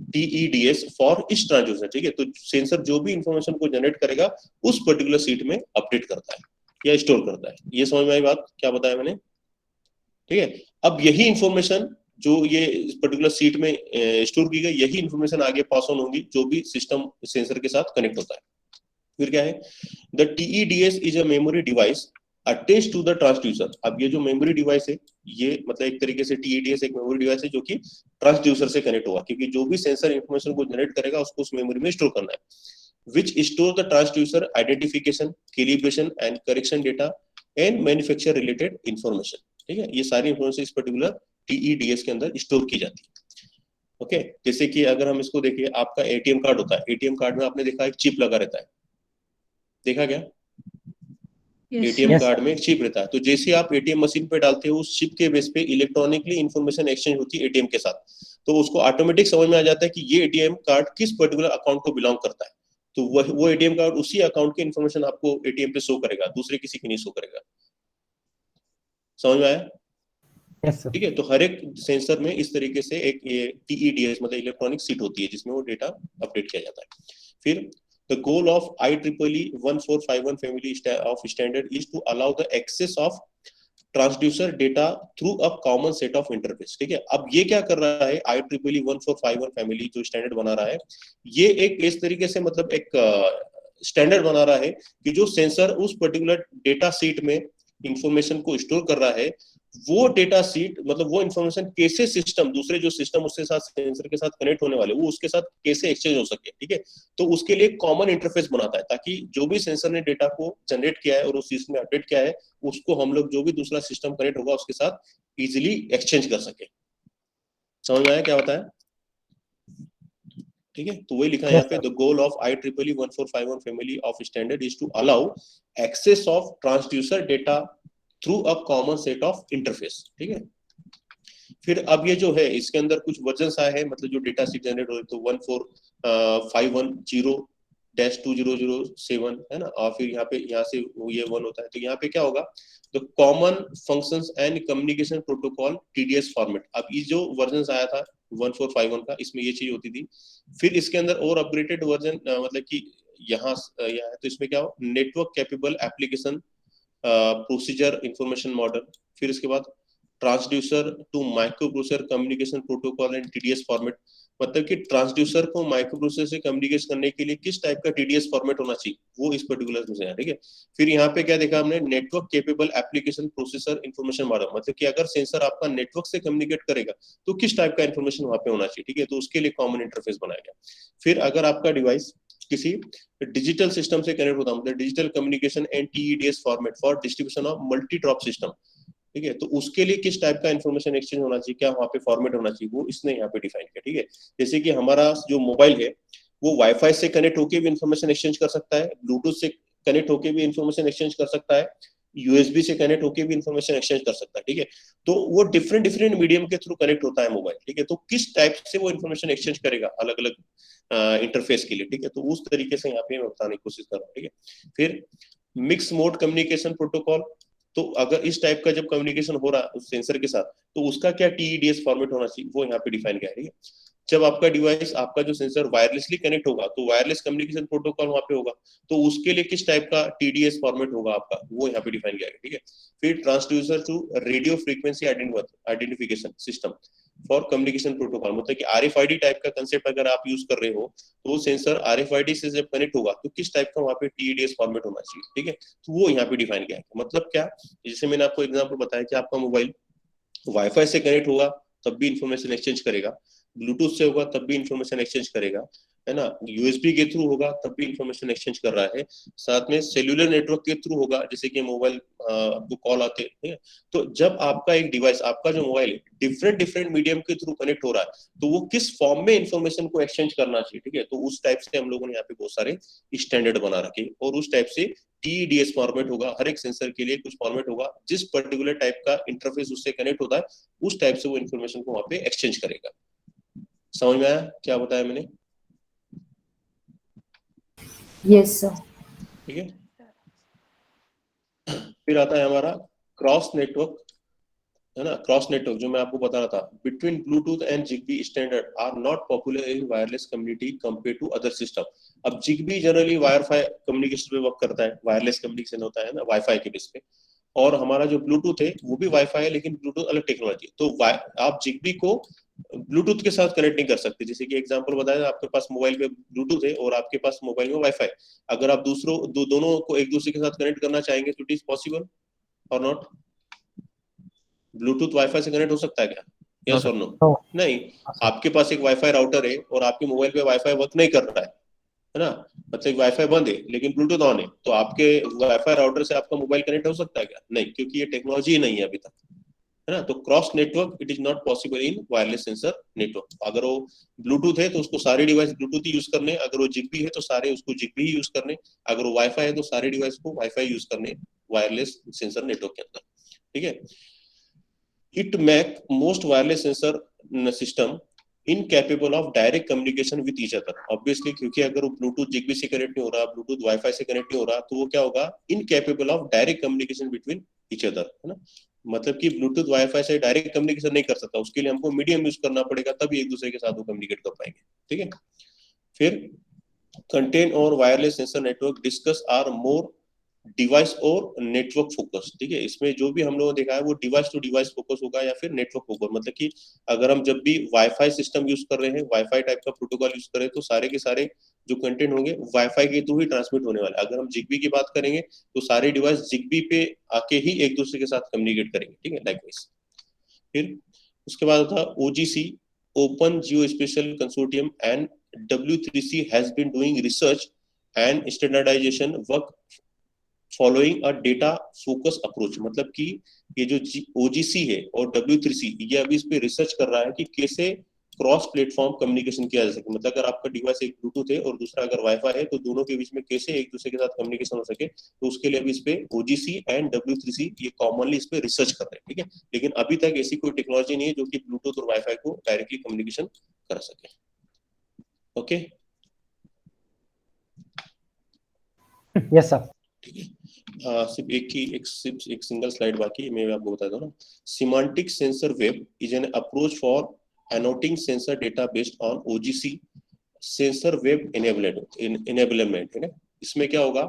TEDS for इस ट्रांसड्यूसर, ठीक है। तो सेंसर जो भी इंफॉर्मेशन को जनरेट करेगा उस पर्टिकुलर सीट में अपडेट करता है या स्टोर करता है। ये समझ में आई बात, क्या बताया मैंने, ठीक है। अब यही इंफॉर्मेशन जो ये पर्टिकुलर सीट में स्टोर की गई, यही इंफॉर्मेशन आगे पास ऑन होगी जो भी सिस्टम सेंसर के साथ कनेक्ट होता है। फिर क्या है, the TEDS is a memory device attached to the transducer. अब ये जो मेमोरी डिवाइस है, ये मतलब एक तरीके से TEDS एक मेमोरी डिवाइस है जो कि ट्रांसड्यूसर से कनेक्ट होगा, क्योंकि जो भी सेंसर इंफॉर्मेशन को जनरेट करेगा उसको उस मेमोरी में स्टोर करना है। विच store the transducer identification, calibration and correction data and manufacture related information, ठीक है। ये सारी इंफॉर्मेशन इस पर्टिकुलर TEDS के अंदर स्टोर की जाती है। ओके, जैसे कि अगर हम इसको देखें, आपका ATM कार्ड होता है, ATM कार्ड में आपने देखा एक चिप लगा रहता है, देखा क्या? ATM Yes, card sir. में एक चिप रहता है, तो जैसे आप ATM मशीन पे डालते हो, उस चिप के बेस पे इलेक्ट्रॉनिकली इंफॉर्मेशन एक्सचेंज होती है ATM के साथ, तो उसको ऑटोमेटिक समझ में आ जाता है कि ये ATM कार्ड किस पर्टिकुलर अकाउंट को बिलोंग करता है। तो वो ATM कार्ड उसी अकाउंट की इंफॉर्मेशन आपको ATM पे शो करेगा, दूसरे किसी की नहीं शो करेगा। समझ में आया? Yes, sir. ठीक है। तो हर एक सेंसर में इस तरीके से एक TEDS मतलब इलेक्ट्रॉनिक सीट होती है जिसमें वो डेटा अपडेट किया जाता है। फिर the goal of IEEE 1451 family of standard is to allow the access of transducer data through a common set of interface, ठीक है। अब ये क्या कर रहा है, IEEE 1451 फैमिली जो स्टैंडर्ड बना रहा है, ये एक इस तरीके से मतलब एक स्टैंडर्ड बना रहा है कि जो सेंसर उस पर्टिकुलर डेटा सीट में इंफॉर्मेशन को स्टोर कर रहा है, वो डेटा सीट मतलब वो इंफॉर्मेशन कैसे सिस्टम, दूसरे जो सिस्टम उसके साथ सेंसर के साथ कनेक्ट होने वाले, वो उसके साथ कैसे एक्सचेंज हो सके, ठीक है। तो उसके लिए कॉमन इंटरफेस बनाता है ताकि जो भी सेंसर ने डेटा को जनरेट किया है और उस सिस्टम में अपडेट किया है, उसको हम लोग जो भी दूसरा सिस्टम कनेक्ट होगा उसके साथ इजिली एक्सचेंज कर सके। समझ में आया क्या होता है? ठीक है। तो वही लिखा है यहाँ पे, the goal of IEEE 1451 family of standard is to allow access of transducer data through a common set of interface, ठीक है। फिर अब ये जो है इसके अंदर कुछ वर्जन आए हैं, मतलब जो डेटा सीट जनरेट हो रही, तो 14510-2007 है ना, और फिर यहाँ से ये 1 होता है, तो यहाँ पे क्या होगा, the common functions and communication protocol TDS format. अब ये जो वर्जन आया था 1451 का, इसमें ये चीज होती थी। फिर इसके अंदर और अपग्रेडेड वर्जन मतलब कि यहाँ है, तो इसमें क्या हो, network capable application procedure information model, फिर इसके बाद transducer to micro processor communication protocol and TDS format, मतलब कि ट्रांसड्यूसर को माइक्रो प्रोसेसर से कम्युनिकेट करने के लिए किस टाइप का TDS फॉर्मेट होना चाहिए, वो इस पर्टिकुलर में है, ठीक है। फिर यहाँ पे क्या देखा हमने, network capable application processor information model, मतलब कि अगर सेंसर आपका नेटवर्क से कम्युनिकेट करेगा तो किस टाइप का इंफॉर्मेशन वहां पे होना चाहिए, ठीक है, तो उसके लिए कॉमन इंटरफेस बनाया गया। फिर अगर आपका डिवाइस किसी डिजिटल सिस्टम से कनेक्ट होता है, मतलब digital communication and TEDS format for distribution of multi drop system, ठीक है, तो उसके लिए किस टाइप का इंफॉर्मेशन एक्सचेंज होना चाहिए, क्या वहाँ पे फॉर्मेट होना चाहिए, वो इसने यहाँ पे डिफाइन किया, ठीक है। जैसे कि हमारा जो मोबाइल है वो वाईफाई से कनेक्ट होकर भी इंफॉर्मेशन एक्सचेंज कर सकता है, ब्लूटूथ से कनेक्ट होकर भी इंफॉर्मेशन एक्सचेंज कर सकता है, USB से कनेक्ट होकर भी इंफॉर्मेशन एक्सचेंज कर सकता है, ठीक है। तो वो डिफरेंट डिफरेंट मीडियम के थ्रू कनेक्ट होता है मोबाइल, ठीक है। तो किस टाइप से वो इंफॉर्मेशन एक्सचेंज करेगा अलग अलग इंटरफेस के लिए, ठीक है, तो उस तरीके से यहाँ पे मैं बताने की कोशिश कर रहा हूँ, ठीक है। फिर मिक्स मोड कम्युनिकेशन प्रोटोकॉल, तो अगर इस टाइप का जब कम्युनिकेशन हो रहा है उस सेंसर के साथ, तो उसका क्या TEDS फॉर्मेट होना चाहिए, वो यहाँ पे डिफाइन किया है, ठीक है। जब आपका डिवाइस, आपका जो सेंसर वायरलेसली कनेक्ट होगा, तो वायरलेस कम्युनिकेशन प्रोटोकॉल वहाँ पे होगा, तो उसके लिए किस टाइप का TDS फॉर्मेट होगा आपका, वो यहाँ पे डिफाइन किया गया, ठीक है। फिर transducer to radio frequency identification system for communication protocol, मतलब कि RFID टाइप का कंसेप्ट अगर आप यूज कर रहे हो, तो वो सेंसर RFID से जब कनेक्ट होगा तो किस टाइप का वहाँ पे TEDS फॉर्मेट होना चाहिए, ठीक है, तो वो यहाँ पे डिफाइन किया है। मतलब क्या, जैसे मैंने आपको एग्जाम्पल बताया कि आपका मोबाइल वाईफाई से कनेक्ट होगा तब भी इंफॉर्मेशन एक्सचेंज करेगा, ब्लूटूथ से होगा तब भी इंफॉर्मेशन एक्सचेंज करेगा, है ना, USB के थ्रू होगा तब भी इंफॉर्मेशन एक्सचेंज कर रहा है, साथ में सेल्यूलर नेटवर्क के थ्रू होगा, जैसे कि मोबाइल आपको कॉल आते हैं, तो जब आपका एक डिवाइस, आपका जो मोबाइल है डिफरेंट डिफरेंट मीडियम के थ्रू कनेक्ट हो रहा है, तो वो किस फॉर्म में इंफॉर्मेशन को एक्सचेंज करना चाहिए, ठीक है, तो उस टाइप से हम लोगों ने यहाँ पे बहुत सारे स्टैंडर्ड बना रखे, और उस टाइप से TEDS फॉर्मेट होगा, हर एक सेंसर के लिए कुछ फॉर्मेट होगा, जिस पर्टिकुलर टाइप का इंटरफेस उससे कनेक्ट होता है उस टाइप से वो इंफॉर्मेशन को वहां पे एक्सचेंज करेगा। समझ में आया क्या बताया मैंने? Yes, sir. ठीक है। फिर आता है हमारा क्रॉस नेटवर्क है ना, क्रॉस नेटवर्क जो मैं आपको बता रहा था, between Bluetooth and ZigBee standard are not popular in wireless community compare to other system. अब जिगबी जनरली वाईफाई कम्युनिकेशन पे वर्क करता है, वायरलेस कम्युनिकेशन होता है ना वाईफाई के बेस पे, और हमारा जो ब्लूटूथ है वो भी वाईफाई है, लेकिन ब्लूटूथ अलग टेक्नोलॉजी है। तो आप जिगबी को ब्लूटूथ के साथ कनेक्ट नहीं कर सकते। जैसे कि एग्जांपल बताया, आपके पास मोबाइल पे ब्लूटूथ है और आपके पास मोबाइल में वाईफाई, अगर आप दोनों को एक दूसरे के साथ कनेक्ट करना चाहेंगे तो इट इज पॉसिबल और नॉट? ब्लूटूथ वाईफाई से कनेक्ट हो सकता है क्या? यस और नो? No. नहीं। आपके पास एक वाईफाई राउटर है और आपके मोबाइल पे वाईफाई वर्क नहीं कर रहा है ना, मतलब वाईफाई बंद है लेकिन ब्लूटूथ ऑन है, तो आपके वाईफाई राउटर से आपका मोबाइल कनेक्ट हो सकता है क्या? नहीं, क्योंकि ये टेक्नोलॉजी ही नहीं है अभी तक, है ना। तो cross network it is not possible in wireless sensor network. अगर वो ब्लूटूथ है तो उसको सारे डिवाइस ब्लूटूथ ही यूज करने, अगर वो जिगबी है तो सारे उसको जिगबी ही यूज करने, अगर वो वाईफाई है तो सारे डिवाइस को वाईफाई यूज करने वायरलेस सेंसर नेटवर्क के अंदर, ठीक है। It make most wireless sensor system incapable of direct communication with each other. Obviously, क्योंकि अगर वो ब्लूटूथ जिगबी से कनेक्ट नहीं हो रहा, ब्लूटूथ वाईफाई से कनेक्ट नहीं हो रहा, तो वो क्या होगा? Incapable of direct communication between each other, है ना। मतलब कि ब्लूटूथ वाईफाई से डायरेक्ट कम्युनिकेशन नहीं कर सकता, उसके लिए हमको मीडियम यूज करना पड़ेगा, तभी एक दूसरे के साथ वो कम्युनिकेट कर पाएंगे, ठीक है। फिर कंटेंट और wireless sensor network discuss are more device और नेटवर्क फोकस, ठीक है। इसमें जो भी हम लोगों ने देखा है वो डिवाइस टू डिवाइस फोकस होगा या फिर नेटवर्क फोकस, मतलब कि अगर हम जब भी वाईफाई सिस्टम यूज कर रहे हैं, वाईफाई टाइप का प्रोटोकॉल यूज कर रहे हैं, तो सारे के सारे जो कंटेंट होंगे वाईफाई के थ्रू ही ट्रांसमिट होने वाले। अगर हम जिगबी की बात करेंगे तो सारे डिवाइस जिगबी पे आके ही एक दूसरे के साथ कम्युनिकेट करेंगे, ठीक है, लाइकवाइज। फिर उसके बाद था OGC, open geospatial consortium, and W3C has been doing research and standardization work following a data focus approach. मतलब कि ये जो ओजीसी है और W3C ये अभी इस पे रिसर्च कर रहा है कि कैसे क्रॉस प्लेटफॉर्म कम्युनिकेशन किया जा सके। मतलब अगर आपका डिवाइस एक ब्लूटूथ है और दूसरा अगर वाईफाई है, तो दोनों के बीच में कैसे एक दूसरे के साथ कम्युनिकेशन हो सके, तो उसके लिए अभी इस पे ओजीसी एंड W3C ये कॉमनली इस पे रिसर्च कर रहे हैं, ठीक है। लेकिन अभी तक ऐसी कोई टेक्नोलॉजी नहीं है जो कि ब्लूटूथ और वाईफाई को डायरेक्टली कम्युनिकेशन कर सके। Okay, Yes, sir. ठीक है। सिर्फ एक सिंगल स्लाइड बाकी, मैं आपको बताता हूँ ना। Semantic sensor web is an approach for annotating sensor data based on OGC sensor web enablement, है ना। इसमें क्या होगा?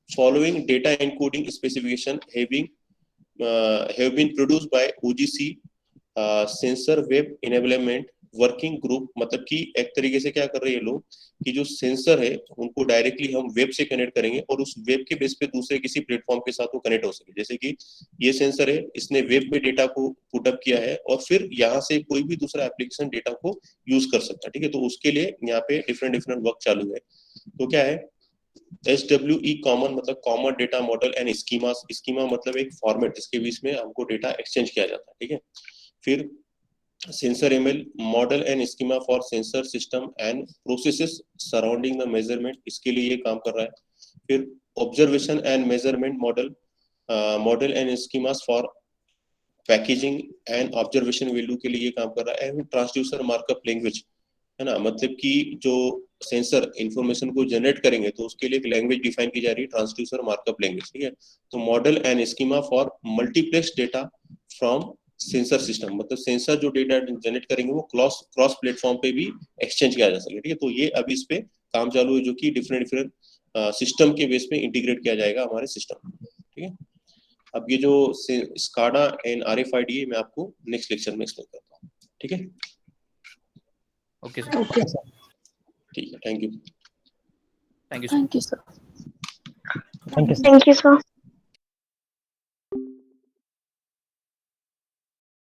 Following data encoding specification have been produced by OGC sensor web enablement working group. मतलब कि एक तरीके से क्या कर रहे हैं ये लोग कि जो सेंसर है उनको डायरेक्टली हम वेब से कनेक्ट करेंगे और उस वेब के बेस पे दूसरे किसी प्लेटफॉर्म के साथ वो कनेक्ट हो सके। जैसे कि ये सेंसर है, इसने वेब में डेटा को पुटअप किया है और फिर यहाँ से कोई भी दूसरा एप्लीकेशन डेटा को यूज कर सकता है, ठीक है। तो उसके लिए यहाँ पे डिफरेंट वर्क चालू है। तो क्या है? SWE कॉमन मतलब common data model and schema मतलब एक फॉर्मेट जिसके बीच में हमको डेटा एक्सचेंज किया जाता है, ठीक है। फिर sensor ML model and schema for sensor system and processes surrounding the measurement, इसके लिए ये काम कर रहा है। फिर observation and measurement model and schemas for packaging and observation value के लिए ये काम कर रहा है। ट्रांसड्यूसर मार्कअप लैंग्वेज, है ना, मतलब कि जो सेंसर इंफॉर्मेशन को जनरेट करेंगे तो उसके लिए एक लैंग्वेज डिफाइन की जा रही है, ट्रांसड्यूसर मार्कअप लैंग्वेज, ठीक है। तो model and schema for multiplex data from sensor system, मतलब सेंसर जो डेटा जनरेट करेंगे वो क्रॉस प्लेटफॉर्म पे भी एक्सचेंज किया जा सके, ठीक है। तो ये अभी इस पे काम चालू है जो कि डिफरेंट सिस्टम के बेस पे इंटीग्रेट किया जाएगा हमारे सिस्टम, ठीक है। अब ये जो स्काडा एंड RFID मैं आपको नेक्स्ट लेक्चर में एक्सप्लेन करता हूँ, ठीक है। Okay sir, Okay. ठीक है, thank you. Thank you sir. Thank you, sir. Thank you, sir. Thank you, sir.